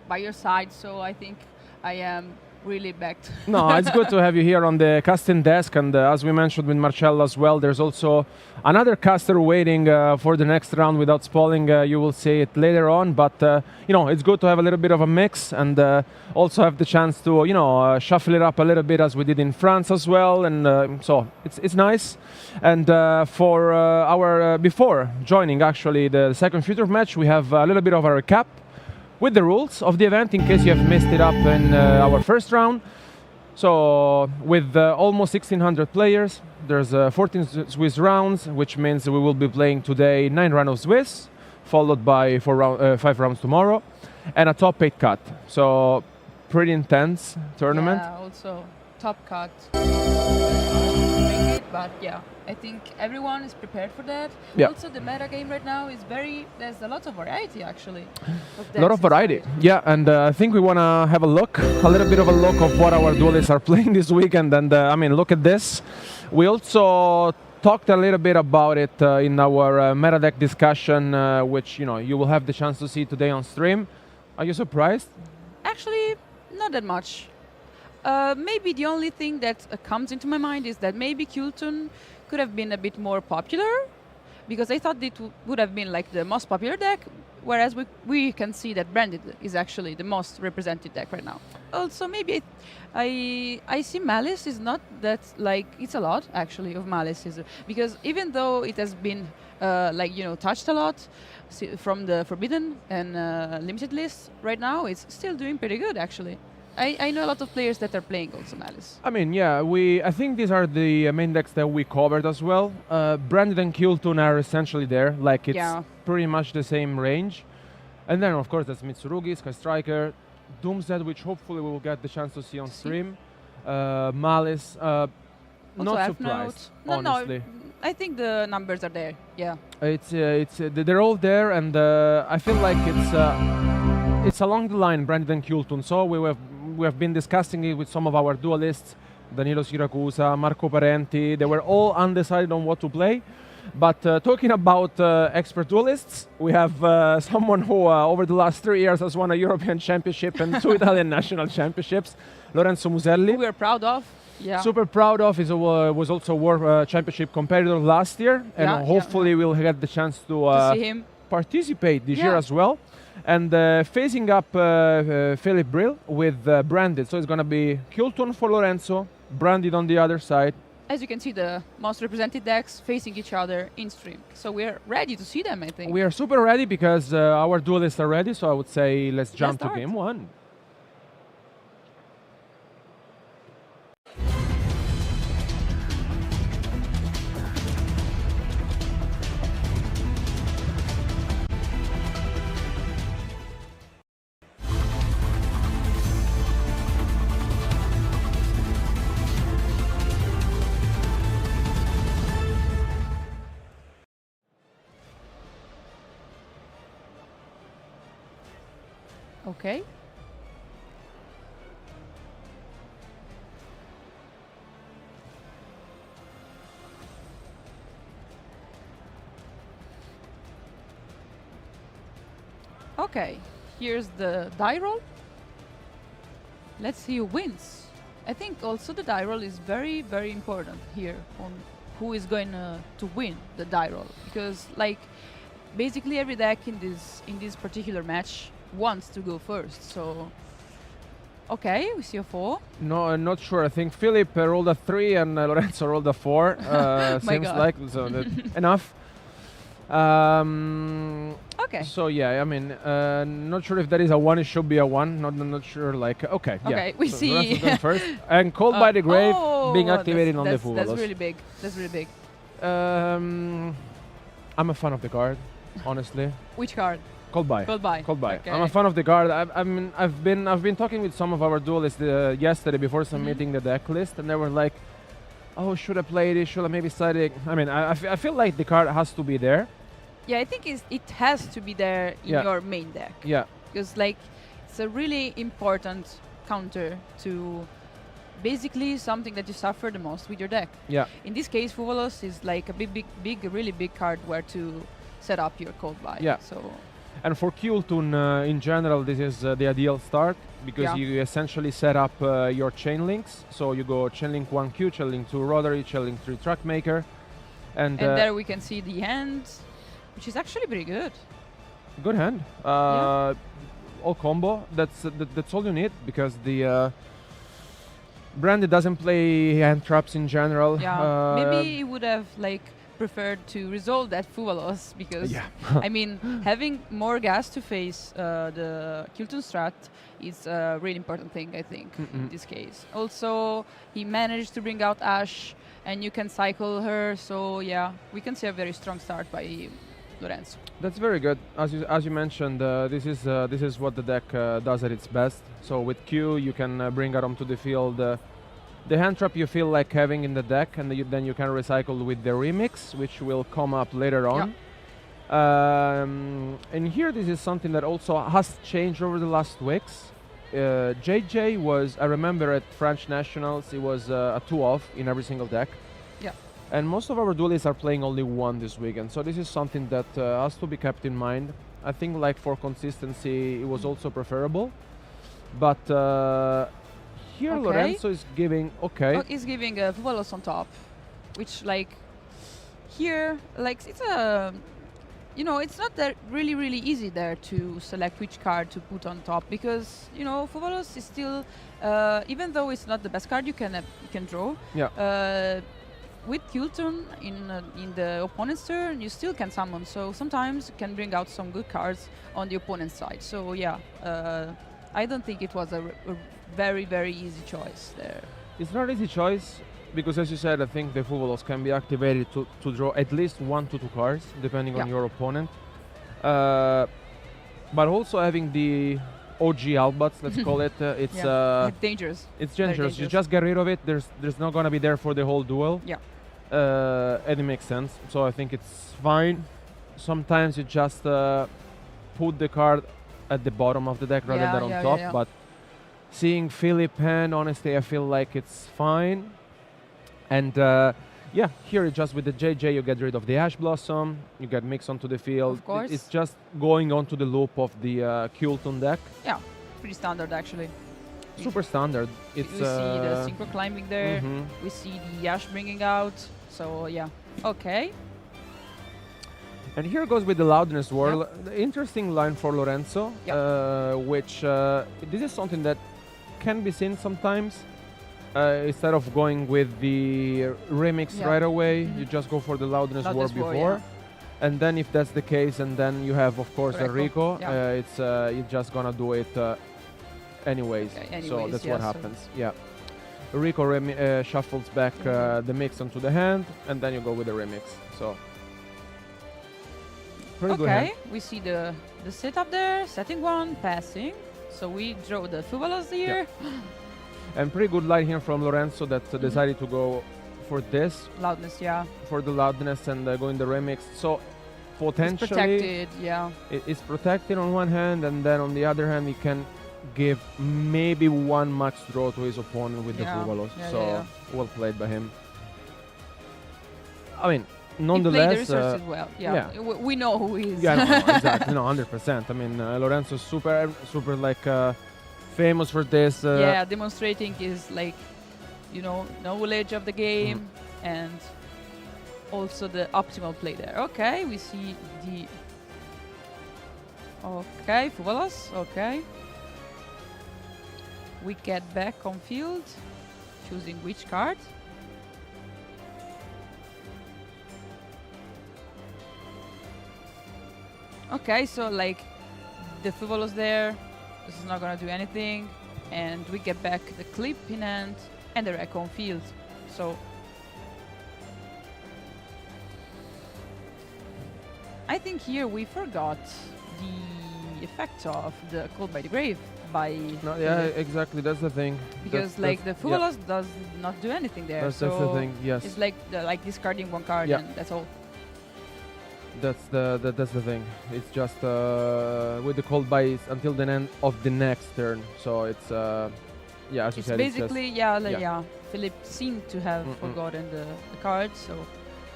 S5: by your side, so I think I am really backed.
S2: No, it's good to have you here on the casting desk, and as we mentioned with Marcello as well, there's also another caster waiting for the next round. Without spoiling, you will see it later on, but you know, it's good to have a little bit of a mix, and also have the chance to, you know, shuffle it up a little bit as we did in France as well, and so it's nice. And for our before joining actually the second future match, we have a little bit of a recap with the rules of the event in case you have missed it up in our first round. So with almost 1,600 players, there's 14 Swiss rounds, which means we will be playing today 9 rounds of Swiss, followed by 5 rounds tomorrow, and a top 8 cut. So pretty intense tournament.
S5: Yeah, also top cut. But yeah, I think everyone is prepared for that.
S2: Yeah.
S5: Also, the meta game right now is there's a lot of variety actually.
S2: A lot of variety, yeah, and I think we want to have a little bit of a look of what our duelists are playing this weekend, and I mean, look at this. We also talked a little bit about it in our meta deck discussion, which, you know, you will have the chance to see today on stream. Are you surprised?
S5: Actually, not that much. Maybe the only thing that comes into my mind is that maybe Kultun could have been a bit more popular, because I thought it would have been like the most popular deck, whereas we can see that Branded is actually the most represented deck right now. Also, maybe I see Malice is not that, like, it's a lot actually of Malice, because even though it has been like, you know, touched a lot from the Forbidden and Limited list, right now it's still doing pretty good actually. I know a lot of players that are playing also Malice.
S2: I mean, yeah, I think these are the main decks that we covered as well. Branded and Kultun are essentially there, like it's pretty much the same range. And then of course there's Mitsurugi, Sky Striker, Doomsday, which hopefully we will get the chance to see on stream. Malice, not surprised, honestly.
S5: No, I think the numbers are there, yeah.
S2: They're all there, and I feel like it's along the line, Branded and Kultun. So we have been discussing it with some of our duelists, Danilo Siracusa, Marco Parenti. They were all undecided on what to play. But talking about expert duelists, we have someone who over the last 3 years has won a European Championship and 2 Italian National Championships, Lorenzo Muselli.
S5: Who we are proud of. Yeah.
S2: Super proud of. He was also a World Championship competitor last year, and hopefully we'll get the chance to
S5: see him
S2: participate this year as well. And facing up Philip Brill with Branded. So it's going to be Kultun for Lorenzo, Branded on the other side.
S5: As you can see, the most represented decks facing each other in stream. So we're ready to see them, I think.
S2: We are super ready because our duelists are ready. So I would say let's jump to game 1.
S5: Okay. Okay, here's the die roll. Let's see who wins. I think also the die roll is very, very important here on who is going to win the die roll, because like basically every deck in this particular match wants to go first. So okay, we see a 4.
S2: No, I'm not sure. I think Philip rolled a 3 and Lorenzo rolled a 4. Seems like so enough.
S5: Okay.
S2: So yeah, I mean, not sure if that is a 1. It should be a 1. Not sure. Like okay, yeah.
S5: Okay, we
S2: so
S5: see.
S2: Lorenzo's going first, and Called by the Grave being activated on the Full.
S5: That's really big. That's really big.
S2: I'm a fan of the card, honestly.
S5: Which card?
S2: Called by.
S5: Called by.
S2: Called by.
S5: Okay.
S2: I'm a fan of the card. I've been talking with some of our duelists yesterday before submitting the deck list, and they were like, oh, should I play this? Should I maybe side it? I mean, I feel like the card has to be there.
S5: Yeah, I think it has to be there in
S2: Yeah.
S5: your main deck.
S2: Yeah.
S5: Because like it's a really important counter to basically something that you suffer the most with your deck.
S2: Yeah.
S5: In this case, Fuvalos is like a really big card where to set up your cold buy.
S2: Yeah.
S5: So
S2: And for Kultun, in general, this is the ideal start because
S5: Yeah.
S2: you essentially set up your chain links. So you go chain link 1Q, chain link 2 Rotary, chain link 3 Trackmaker. And
S5: there we can see the hand, which is actually pretty good.
S2: good hand. All combo. That's all you need because the Brandy doesn't play hand traps in general.
S5: Yeah. Maybe he would have like preferred to resolve that Fuvalos because
S2: Yeah.
S5: I mean having more gas to face the Kultun strat is a really important thing, I think, in this case. Also, he managed to bring out Ash, and you can cycle her. So yeah, we can see a very strong start by Lorenzo.
S2: That's very good. As you mentioned, this is what the deck does at its best. So with Q, you can bring her onto the field. The hand trap you feel like having in the deck, and then you can recycle with the remix, which will come up later on. And here, this is something that also has changed over the last weeks. JJ was, I remember at French Nationals, it was a 2-off in every single deck.
S5: Yeah.
S2: And most of our duelists are playing only one this weekend, so this is something that has to be kept in mind. I think like for consistency, it was also preferable. But here
S5: Okay.
S2: Lorenzo is giving, okay.
S5: Oh, he's giving a Fuvalos on top, which like here, like it's a, you know, it's not that really easy there to select which card to put on top because you know Fuvalos is still, even though it's not the best card you can draw.
S2: Yeah.
S5: With Kultun in the opponent's turn, you still can summon. So sometimes you can bring out some good cards on the opponent's side. So yeah, I don't think it was a very easy choice there.
S2: It's not an easy choice because, as you said, I think the Fuvalos can be activated to draw at least 1 to 2 cards, depending on your opponent. But also having the OG Albats, let's call it, it's
S5: dangerous.
S2: It's
S5: Very
S2: dangerous. You
S5: dangerous.
S2: just get rid of it. There's not gonna be there for the whole duel.
S5: Yeah.
S2: And it makes sense. So I think it's fine. Sometimes you just put the card at the bottom of the deck rather than on top. But seeing Philip hand, honestly, I feel like it's fine. And yeah, here just with the JJ, you get rid of the Ash Blossom. You get Mix onto the field.
S5: Of course.
S2: It's just going onto the loop of the Kultun deck.
S5: Yeah, pretty standard actually.
S2: Super standard. It's
S5: We see the synchro climbing there.
S2: mhm.
S5: We see the Ash bringing out. So yeah, okay.
S2: And here goes with the loudness word. Interesting line for Lorenzo, which this is something that can be seen sometimes. Instead of going with the remix right away, you just go for the loudness word before. And then if that's the case, and then you have, of course, a Rico, it's you're just gonna do it anyways. So that's what happens. Yeah. Rico shuffles back the mix onto the hand, and then you go with the remix. So pretty good hand.
S5: We see the setup there, setting 1, passing. So we draw the Fuvalos here.
S2: And pretty good line here from Lorenzo that decided to go for this.
S5: Loudness,
S2: for the loudness and go in the remix. So potentially
S5: it's protected,
S2: it's protected on one hand, and then on the other hand he can give maybe one max draw to his opponent with the Fuvalos. So well played by him. I mean, nonetheless,
S5: he played the resources well. We know who he is.
S2: Yeah, no, exactly. No, 100%. I mean, Lorenzo's super like famous for this.
S5: Demonstrating his like, you know, knowledge of the game and also the optimal play there. Okay, we see the. Okay, Fuvalos. Okay. We get back on field, choosing which card. Okay, so like the Fuvalos there, this is not gonna do anything, and we get back the clip in hand and the wreck on field. So I think here we forgot the effect of the Cold by the Grave. by
S2: No,
S5: Philip.
S2: yeah, exactly. That's the thing.
S5: Because
S2: That's-
S5: like the
S2: that's- yeah.
S5: Fugalos does not do anything there.
S2: That's
S5: so
S2: the thing. Yes,
S5: it's like discarding one card
S2: Yeah.
S5: and that's all.
S2: that's the thing. It's just with the cold buy it's until the end of the next turn. So it's yeah, as you
S5: It's
S2: said,
S5: basically
S2: yeah.
S5: Philip seemed to have
S2: Mm-mm.
S5: forgotten the card. So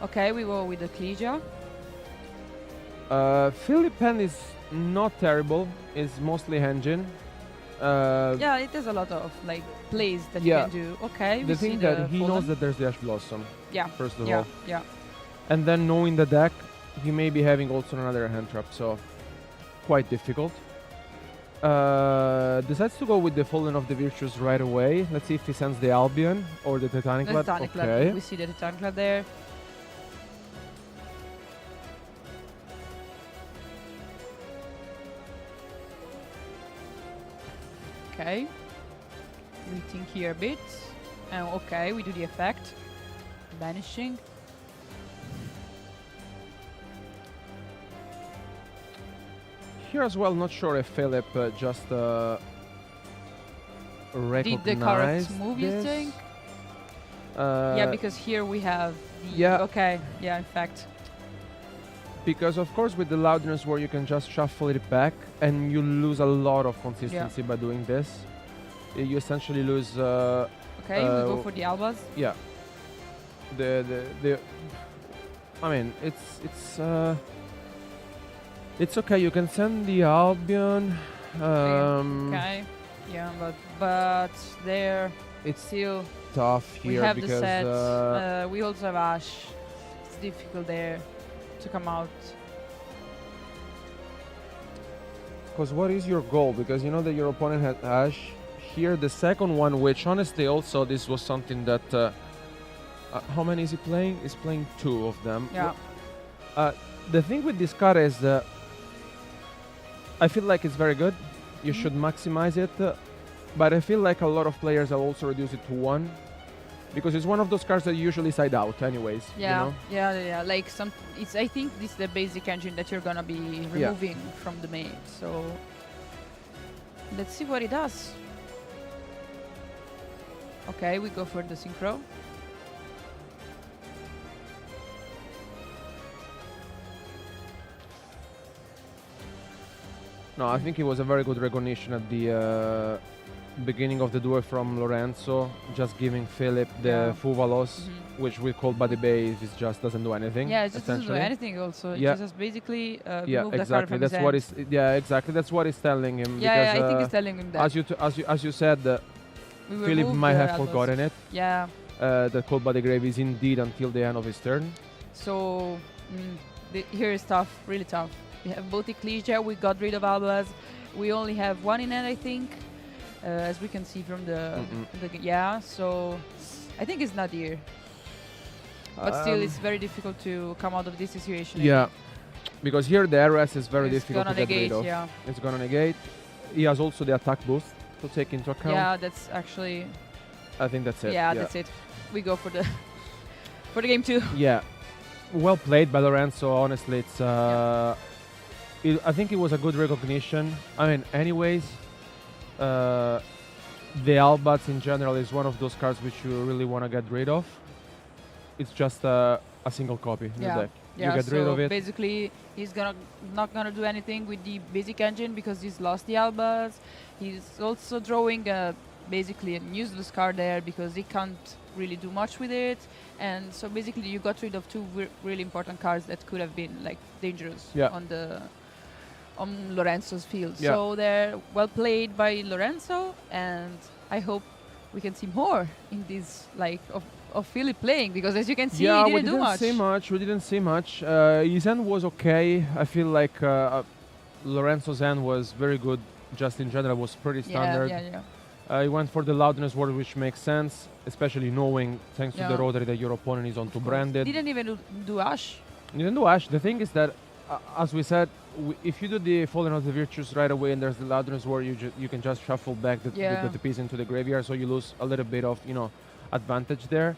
S5: okay, we go with the Kleja.
S2: Philip hand is not terrible. It's mostly engine.
S5: Yeah, it has a lot of like plays that
S2: Yeah.
S5: you can do. Okay,
S2: The
S5: we see
S2: thing
S5: the
S2: that he knows
S5: Fallen.
S2: that there's the Ash Blossom.
S5: Yeah,
S2: First of
S5: yeah,
S2: all,
S5: yeah.
S2: and then knowing the deck, he may be having also another hand trap. So quite difficult. Decides to go with the Fallen of the Virtues right away. Let's see if he sends the Albion or the Titanic
S5: The
S2: Lad.
S5: Titanic Lad.
S2: Okay.
S5: We see the Titanic Lad there. Okay. We think here a bit. And okay, we do the effect. Banishing.
S2: Here as well, not sure if Philip just
S5: Did the correct
S2: recognized
S5: move, you
S2: this.
S5: think?
S2: Uh,
S5: Yeah, because here we have the...
S2: yeah.
S5: Okay, yeah, in fact.
S2: Because of course with the loudness where you can just shuffle it back and you lose a lot of consistency by doing this. You essentially lose
S5: Okay, we go for the Albas.
S2: yeah. The I mean it's okay, you can send the Albion.
S5: Okay. Yeah, but there
S2: It's
S5: still
S2: tough
S5: we
S2: here
S5: have the
S2: because
S5: set. We also have Ash. It's difficult there to come out.
S2: because what is your goal? Because you know that your opponent had Ash. Here the second one, which honestly also this was something that how many is he playing? He's playing 2 of them.
S5: Yeah.
S2: The thing with this card is I feel like it's very good. You should maximize it, but I feel like a lot of players have also reduced it to 1 because it's one of those cards that you usually side out anyways.
S5: Yeah,
S2: You know?
S5: yeah. Like it's. I think this is the basic engine that you're gonna be removing from the main. So let's see what it does. Okay, we go for the synchro.
S2: No, I think it was a very good recognition at the beginning of the duel from Lorenzo, just giving Philip the
S5: Yeah.
S2: Fuvalos,
S5: Mhm.
S2: which we call body base, it just doesn't do anything.
S5: Yeah, it just doesn't do
S2: essentially.
S5: anything. Also,
S2: Yeah.
S5: it just basically
S2: Yeah,
S5: remove the card
S2: exactly.
S5: from
S2: That's
S5: his
S2: what
S5: hand.
S2: is. Yeah, exactly. That's what he's telling him.
S5: Yeah,
S2: because,
S5: I think he's telling him that.
S2: as you said,
S5: We
S2: Philip
S5: remove
S2: might
S5: the
S2: have
S5: elbows.
S2: forgotten it.
S5: Yeah.
S2: The cold body grave is indeed until the end of his turn.
S5: So here is tough, really tough. We have both Ecclesia, we got rid of Albas. We only have 1 in hand, I think, as we can see from the, yeah. So I think it's not here, but still, it's very difficult to come out of this situation. I
S2: Yeah,
S5: think.
S2: because here the RS is very
S5: It's
S2: difficult to
S5: gonna
S2: get rid
S5: negate,
S2: of.
S5: yeah.
S2: It's gonna negate. He has also the attack boost to take into account.
S5: Yeah, that's actually.
S2: I think that's it.
S5: Yeah, that's it. We go for the for the game 2.
S2: Yeah, well played by Lorenzo. Honestly, it's. I think it was a good recognition. I mean, anyways, the Albats in general is one of those cards which you really want to get rid of. It's just a single copy in the deck.
S5: Yeah,
S2: you get
S5: so
S2: rid of it.
S5: basically he's not gonna do anything with the basic engine because he's lost the Albas. He's also drawing basically a useless card there because he can't really do much with it. And so basically you got rid of 2 really important cards that could have been like dangerous on Lorenzo's field.
S2: Yeah.
S5: So they're well played by Lorenzo, and I hope we can see more in this like of Philip playing, because as you can see,
S2: Yeah,
S5: he
S2: we
S5: didn't do
S2: didn't
S5: much.
S2: see much. We didn't see much. His end was okay. I feel like Lorenzo's end was very good. Just in general, was pretty standard.
S5: Yeah.
S2: He went for the loudness word, which makes sense, especially knowing, thanks to the
S5: Yeah.
S2: rotary, that your opponent is on to branded.
S5: Didn't even do Ash.
S2: You didn't do Ash. The thing is that, as we said, if you do the Fallen of the Virtues right away and there's the loudness word, you can just shuffle back the piece into the graveyard, so you lose a little bit of advantage there.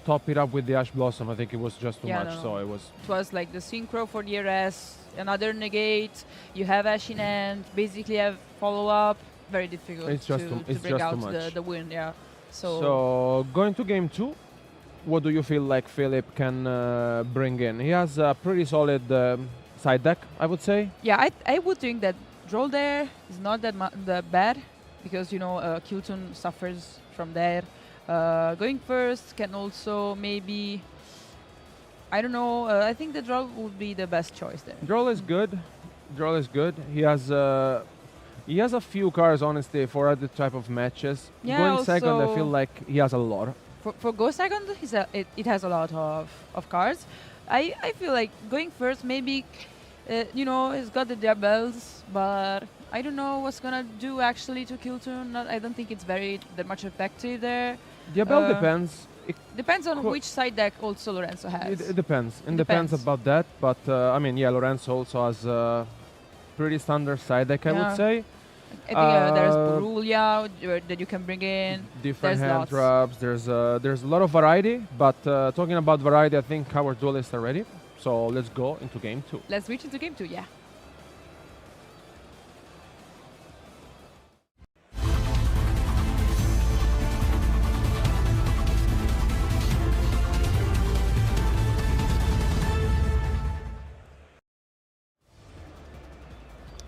S2: Top it up with the Ash Blossom. I think it was just too much, so it was.
S5: It was like the synchro for the RS, another negate. You have Ash in hand. Basically, have follow up. very difficult
S2: It's just
S5: to
S2: it's
S5: bring
S2: just too
S5: out
S2: much.
S5: the win. Yeah.
S2: So going to game 2, what do you feel like Philip can bring in? He has a pretty solid side deck, I would say.
S5: Yeah, I would think that draw there is not that bad because Kilton suffers from there. Going first can also maybe, I don't know. I think the draw would be the best choice there.
S2: Draw is good. Draw is good. He has a few cards, honestly, for other type of matches.
S5: Yeah,
S2: Going second, I
S5: also-
S2: feel like he has a lot.
S5: For go second, it has a lot of cards. I feel like going first maybe, he's got the diabels, but I don't know what's gonna do actually to Kilton. I don't think it's that much effective there.
S2: Diabel depends.
S5: Depends on
S2: Co-
S5: which side deck also Lorenzo has.
S2: It depends. It
S5: Depends.
S2: depends about that. But I mean, yeah, Lorenzo also has a pretty standard side deck, I
S5: Yeah.
S2: would say.
S5: I think there's
S2: Uh,
S5: Borussia that you can bring in.
S2: Different
S5: There's
S2: hand
S5: lots.
S2: traps. There's a lot of variety. But talking about variety, I think our duelists are ready. So let's go into game 2.
S5: Let's reach into game 2, yeah.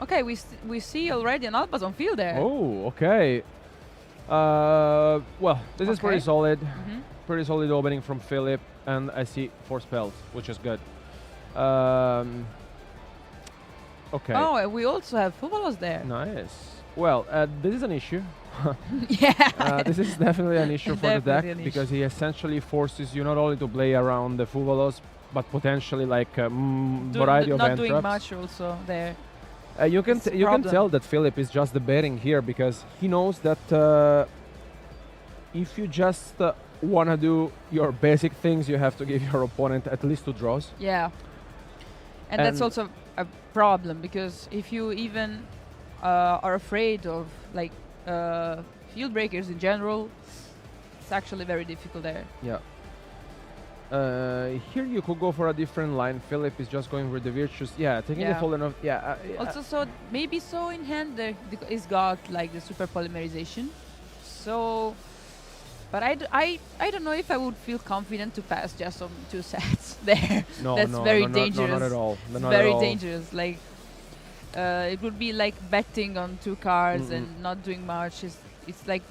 S5: Okay, we see already an Albaz on field there.
S2: Oh, okay. Well, this is pretty
S5: Okay.
S2: solid.
S5: Mhm.
S2: Pretty solid opening from Philip, and I see 4 spells, which is good. Okay.
S5: Oh, and we also have Fubalos there.
S2: Nice. Well, this is an issue.
S5: Yeah.
S2: This is definitely an issue for the deck
S5: Definitely an
S2: because he essentially forces you not only to play around the Fubalos, but potentially like variety of
S5: Not
S2: hand
S5: doing
S2: traps.
S5: much also there.
S2: You can
S5: It's a
S2: you can
S5: problem.
S2: tell that Philip is just debating here because he knows that if you just wanna do your basic things, you have to give your opponent at least 2 draws.
S5: Yeah. And that's
S2: And-
S5: also a problem because if you even are afraid of like field breakers in general, it's actually very difficult there.
S2: Yeah. Here you could go for a different line. Philip is just going with the virtues. Yeah, taking the
S5: Yeah.
S2: fallen off. Yeah.
S5: Also, so maybe so in hand there it's got like the super polymerization. So, but I don't know if I would feel confident to pass just on 2 sets there.
S2: No,
S5: That's
S2: no,
S5: very
S2: no,
S5: dangerous.
S2: No, not at all.
S5: It's
S2: Not at
S5: very
S2: all.
S5: dangerous. Like it would be like betting on 2 cards and not doing much. It's like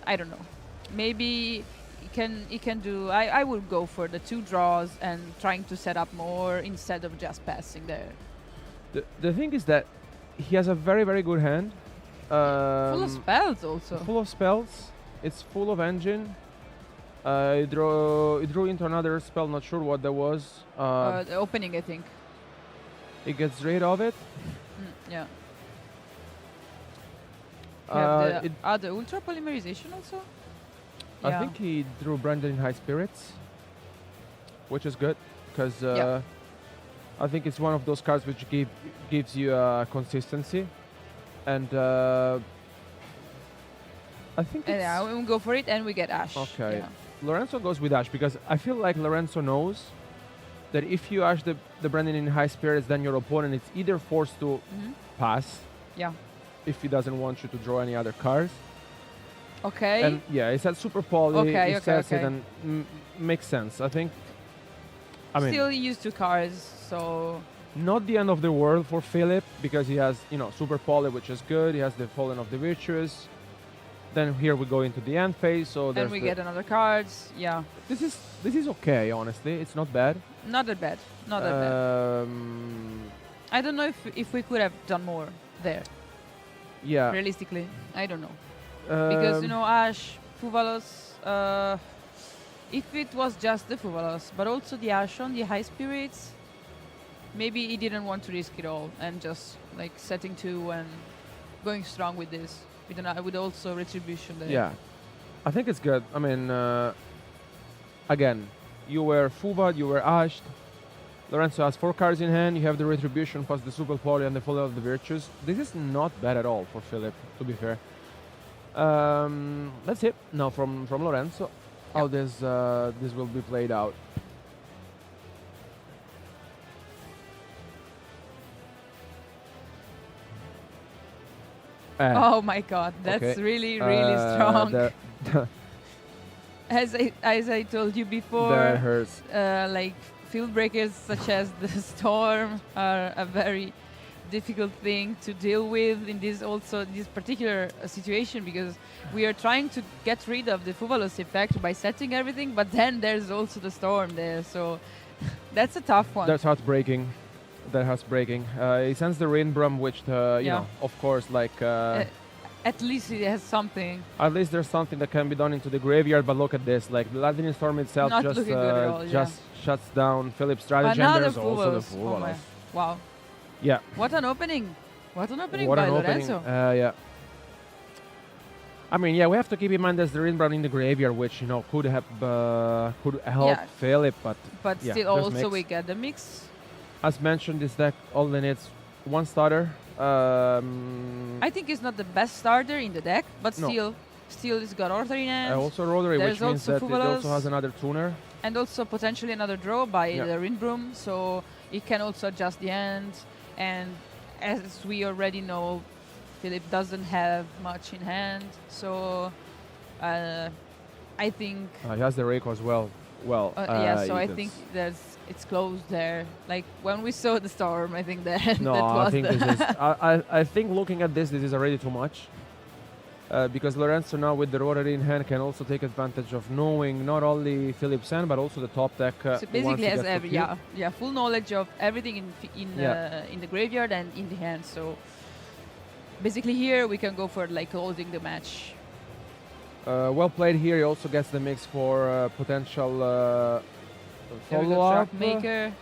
S5: I don't know. Maybe he can do. I would go for the 2 draws and trying to set up more instead of just passing there.
S2: The thing is that he has a very, very good hand.
S5: Full of spells also.
S2: Full of spells. It's full of engine. It drew into another spell. Not sure what that was.
S5: The opening, I think.
S2: It gets rid of it.
S5: Yeah.
S2: Uh,
S5: Have
S2: it-
S5: the ultra polymerization also.
S2: I think he drew Brandon in high spirits, which is good because
S5: Yeah.
S2: I think it's one of those cards which gives you consistency, and I think it's
S5: Yeah, we will go for it and we get Ash.
S2: Okay.
S5: Yeah.
S2: Lorenzo goes with Ash because I feel like Lorenzo knows that if you Ash the Brandon in high spirits, then your opponent is either forced to
S5: Mhm.
S2: pass
S5: Yeah.
S2: if he doesn't want you to draw any other cards.
S5: Okay.
S2: And yeah, it's at super poly.
S5: Okay,
S2: he
S5: okay,
S2: says it
S5: okay.
S2: and makes sense. I think. I mean,
S5: Still use 2 cards, so
S2: not the end of the world for Philip because he has super poly, which is good. He has the Fallen of the Virtuous. Then here we go into the end phase. So
S5: then
S2: there's
S5: we get another cards. Yeah.
S2: this is okay. Honestly, it's not bad.
S5: Not that bad. Not that bad. I don't know if we could have done more there.
S2: Yeah.
S5: Realistically, I don't know. Because Ash, Fuvalos, if it was just the Fuvalos, but also the Ash on the high spirits, maybe he didn't want to risk it all and just like setting 2 and going strong with this. With also retribution there.
S2: Yeah, I think it's good. I mean, again, you were Fuvad, you were Ashed. Lorenzo has 4 cards in hand. You have the Retribution plus the Super Poly and the Fallen of the Virtues. This is not bad at all for Philip, to be fair. That's it. Now from Lorenzo, how this will be played out.
S5: Oh my god, that's
S2: okay.
S5: really, really strong.
S2: That
S5: As I told you before,
S2: that hurts.
S5: like field breakers such as the storm are a very difficult thing to deal with in this particular situation, because we are trying to get rid of the Fuvalos effect by setting everything, but then there's also the storm there, so that's a tough one.
S2: That's heartbreaking. That heartbreaking. He sends the Rainbrum, which you know, of course, like.
S5: At least it has something.
S2: At least there's something that can be done into the graveyard, but look at this. Like, the Lightning Storm itself
S5: Not
S2: just
S5: looking good at all,
S2: just shuts down Philip's strategy,
S5: Another
S2: and there's also the
S5: Fuvalos. Oh my.
S2: Fuvalos.
S5: Wow.
S2: Yeah.
S5: What an opening. What an opening
S2: What
S5: by
S2: an opening.
S5: Lorenzo.
S2: Yeah. I mean, yeah, we have to keep in mind there's the Rainbrum in the graveyard, which, you know, could help
S5: Yeah.
S2: Philip, but
S5: But
S2: yeah,
S5: still
S2: there's
S5: also
S2: mix.
S5: we get the mix.
S2: As mentioned, this deck only needs one starter.
S5: I think it's not the best starter in the deck, but
S2: No.
S5: still it's got Order in hand.
S2: Also Rotary,
S5: There's
S2: which means
S5: also
S2: that it also
S5: Fuvalos.
S2: has another tuner.
S5: And also potentially another draw by
S2: Yeah.
S5: the Rinbroom, so it can also adjust the hand. And as we already know, Philip doesn't have much in hand, so I think
S2: He has the Reiko as well. Well,
S5: yeah. So I
S2: it's-
S5: think it's closed there. Like when we saw the storm, I think that
S2: No,
S5: that was
S2: I think
S5: the
S2: this is. I think looking at this is already too much. Because Lorenzo now with the Rotary in hand can also take advantage of knowing not only Philip's hand but also the top deck.
S5: so
S2: once
S5: basically
S2: he
S5: has
S2: gets to queue.
S5: full knowledge of everything in the graveyard and in the hand. So basically here we can go for like closing the match.
S2: Well played here. He also gets the mix for potential
S5: There we go,
S2: follow-up.
S5: Trackmaker.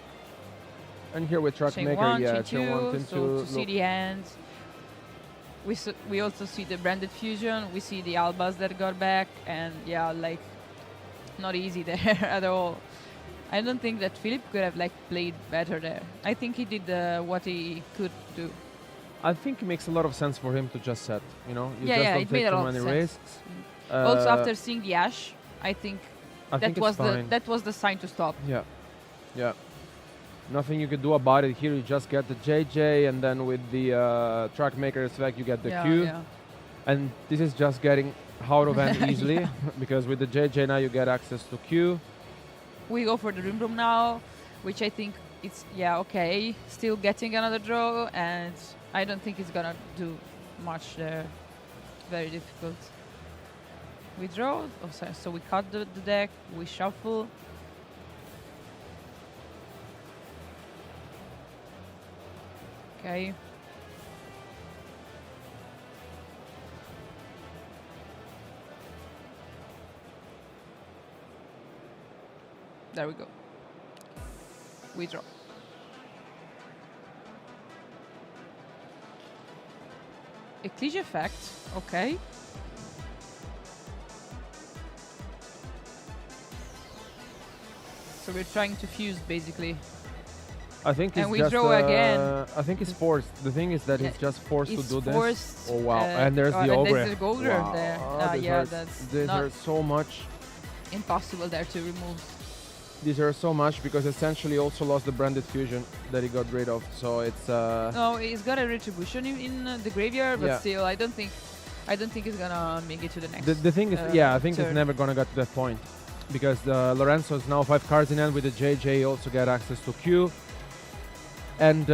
S2: And here with
S5: Chain
S2: Trackmaker,
S5: 1,
S2: yeah,
S5: chain
S2: chain 1,
S5: 2,
S2: chain
S5: so
S2: 2.
S5: to see the hand. We also see the branded fusion, we see the Albas that got back, and yeah, like, not easy there at all. I don't think that Philip could have like played better there. I think he did what he could do.
S2: I think it makes a lot of sense for him to just set, you know? You
S5: Yeah,
S2: just
S5: yeah,
S2: don't
S5: it made
S2: take
S5: a
S2: too
S5: lot of
S2: many
S5: sense.
S2: risks.
S5: Also, after seeing the Ash, I think
S2: I think it's fine.
S5: that was the sign to stop.
S2: Yeah, yeah. Nothing you could do about it. Here you just get the JJ, and then with the Trackmaker effect you get the
S5: yeah,
S2: Q.
S5: yeah.
S2: And this is just getting out of hand easily, because with the JJ now you get access to Q.
S5: We go for the Rim Room now, which I think it's, yeah, okay. Still getting another draw, and I don't think it's gonna do much there. Very difficult. We draw, oh, sorry, so we cut the deck, we shuffle. Okay. There we go. We draw. Eclipse effect, okay. So we're trying to fuse basically.
S2: I think
S5: And
S2: it's
S5: we
S2: just,
S5: draw again.
S2: I think it's forced. The thing is that
S5: Yeah,
S2: it's just forced to
S5: It's
S2: do this.
S5: forced,
S2: Oh wow! And there's the
S5: and
S2: ogre.
S5: there's the ogre
S2: Wow,
S5: there.
S2: this
S5: Yeah,
S2: hurts.
S5: that's
S2: This
S5: not
S2: hurts so much.
S5: impossible there to remove.
S2: These hurt so much because essentially also lost the branded fusion that he got rid of. So it's
S5: No, he's got a retribution in the graveyard, but
S2: Yeah.
S5: still, I don't think he's gonna make it to the next.
S2: the thing is, yeah, I think it's
S5: turn.
S2: never gonna get to that point because Lorenzo is now 5 cards in hand with the JJ. He also get access to Q, and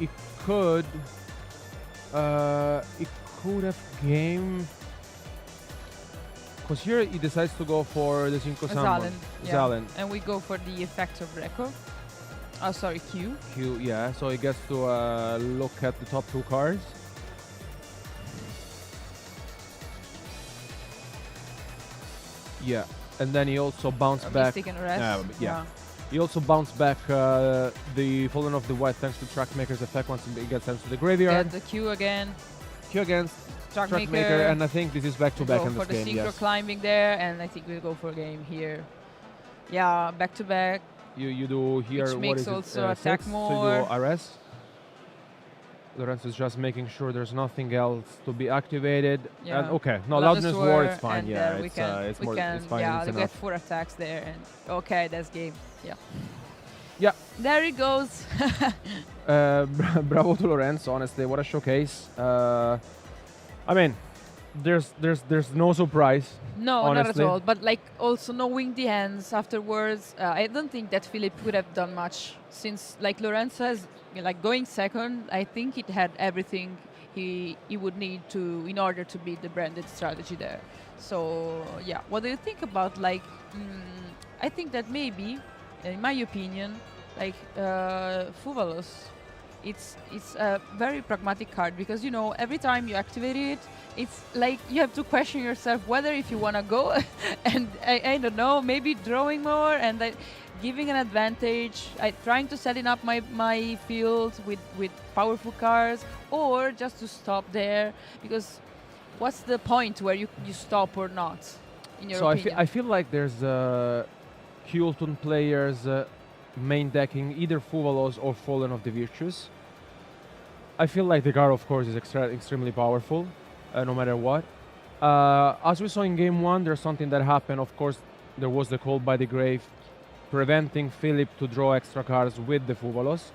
S2: it could have game. Because here he decides to go for the Cinco Summon.
S5: Zalen, yeah.
S2: Zalen.
S5: And we go for the effect of Reco. Oh, sorry, Q.
S2: Q, yeah. So he gets to look at the top 2 cards. Yeah, and then he also bounced back.
S5: Mystic and rest.
S2: Yeah. He also bounced back the Fallen of the White thanks to Trackmaker's effect once he gets sent to the graveyard.
S5: Get the Q again.
S2: Q against
S5: Trackmaker.
S2: Trackmaker, and I think this is back to back
S5: Go
S2: in
S5: for
S2: this
S5: the
S2: game.
S5: synchro
S2: Yes.
S5: climbing there, and I think we'll go for a game here. Yeah, back to back.
S2: You do here.
S5: Which
S2: what
S5: makes
S2: is it,
S5: also attack
S2: 6,
S5: more.
S2: So you do RS. Lorenzo is just making sure there's nothing else to be activated.
S5: Yeah.
S2: And okay, no,
S5: Loudness
S2: loudness war, it's fine.
S5: and
S2: Yeah,
S5: we
S2: it's
S5: can,
S2: it's
S5: we
S2: more,
S5: can,
S2: it's fine.
S5: yeah,
S2: it's
S5: they get
S2: enough.
S5: 4 attacks there, and okay, that's game. Yeah.
S2: Yeah.
S5: There it goes.
S2: Bravo to Lorenzo, honestly, what a showcase. I mean, there's no surprise.
S5: No,
S2: honestly.
S5: not at all. But like also knowing the hands afterwards, I don't think that Philip would have done much since like Lorenzo has like going second. I think it had everything he would need to in order to beat the branded strategy there. So yeah, what do you think about like? I think that maybe, in my opinion, like Fuvalos, it's a very pragmatic card because every time you activate it, it's like you have to question yourself whether if you want to go and I don't know, maybe drawing more and giving an advantage, trying to setting up my field with powerful cards, or just to stop there, because what's the point where you stop or not, in your opinion?
S2: I feel like there's Kultun players main decking either Fuvalos or Fallen of the Virtues. I feel like the card, of course, is extremely powerful, no matter what. As we saw in Game 1, there's something that happened. Of course, there was the Call by the Grave, preventing Philip to draw extra cards with the Fuvalos.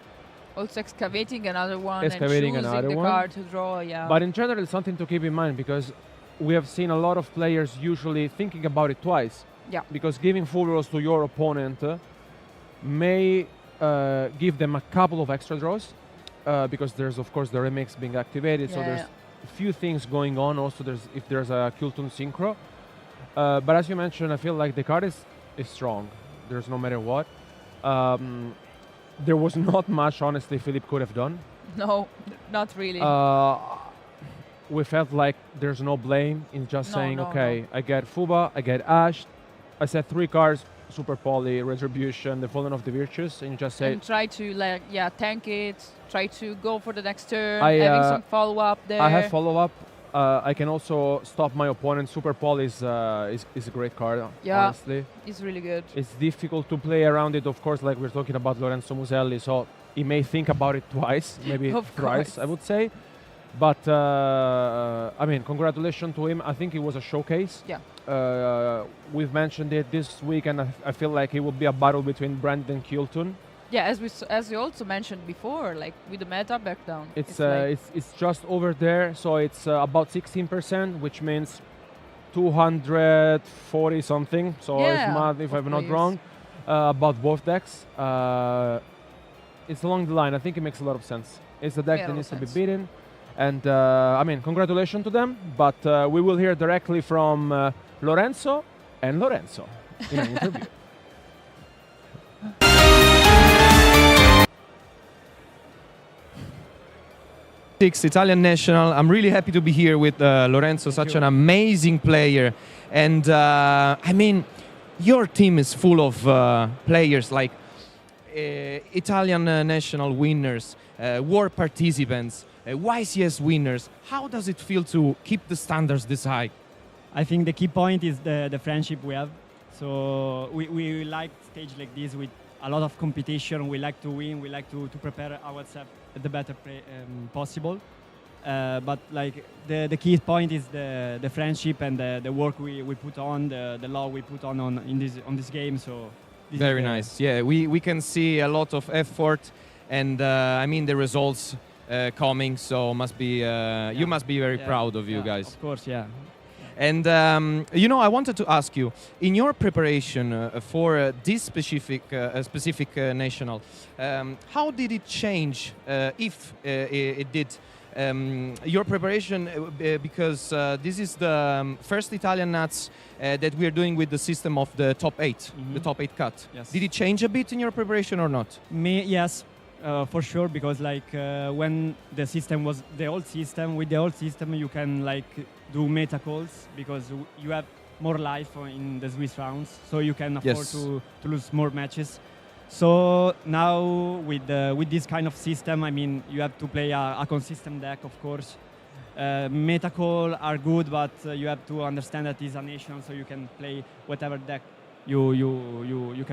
S5: Also excavating another one
S2: Excavating
S5: and choosing
S2: another
S5: the
S2: one.
S5: card to draw, yeah.
S2: But in general, it's something to keep in mind because we have seen a lot of players usually thinking about it twice.
S5: Yeah.
S2: Because giving Fuvalos to your opponent may give them a couple of extra draws. Because there's of course the remix being activated, so there's a few things going on. Also, if there's a Kultun synchro, but as you mentioned, I feel like the card is strong. There's no matter what. There was not much, honestly, Philip could have done.
S5: No, not really.
S2: We felt like there's no blame in just saying, okay, I get Fuba, I get Ash, I set 3 cards. Super Poly, Retribution, the Fallen of the Virtues, and you just say...
S5: And try to, tank it, try to go for the next turn, having some follow-up there.
S2: I have follow-up. I can also stop my opponent. Super Poly is a great card, honestly.
S5: It's really good.
S2: It's difficult to play around it, of course, like we're talking about Lorenzo Muselli, so he may think about it twice, maybe thrice, I would say. But, I mean, congratulations to him. I think it was a showcase.
S5: Yeah.
S2: We've mentioned it this week, and I feel like it will be a battle between Brand and Kultun.
S5: Yeah, as you also mentioned before, like with the meta backdown.
S2: It's just over there, so it's about 16%, which means 240 something. So if I'm not wrong, about both decks. It's along the line. I think it makes a lot of sense. It's a deck that needs to be beaten. And I mean, congratulations to them, but we will hear directly from Lorenzo and Lorenzo in an interview.
S6: Italian national. I'm really happy to be here with Lorenzo, such an amazing player. And I mean, your team is full of players like Italian national winners, war participants, YCS winners. How does it feel to keep the standards this high?
S7: I think the key point is the friendship we have. So we like stage like this with a lot of competition. We like to win. We like to prepare ourselves the better possible. But like the key point is the friendship and the work we put on, the love we put on this game. So this
S6: very nice. Yeah, we can see a lot of effort, and I mean the results coming. So must be you must be very proud of you guys.
S7: Of course, yeah.
S6: And you know, I wanted to ask you, in your preparation for this specific national, how did it change, if it did, your preparation? Because this is the first Italian Nats that we are doing with the system of the top 8, the top 8 cut.
S7: Yes.
S6: Did it change a bit in your preparation or not?
S7: Yes. For sure, because like when the system was the old system, with the old system you can like do meta calls because you have more life in the Swiss rounds, so you can afford to lose more matches. So now with this kind of system, I mean, you have to play a consistent deck, of course. Meta call are good, but you have to understand that it's a nation, so you can play whatever deck you can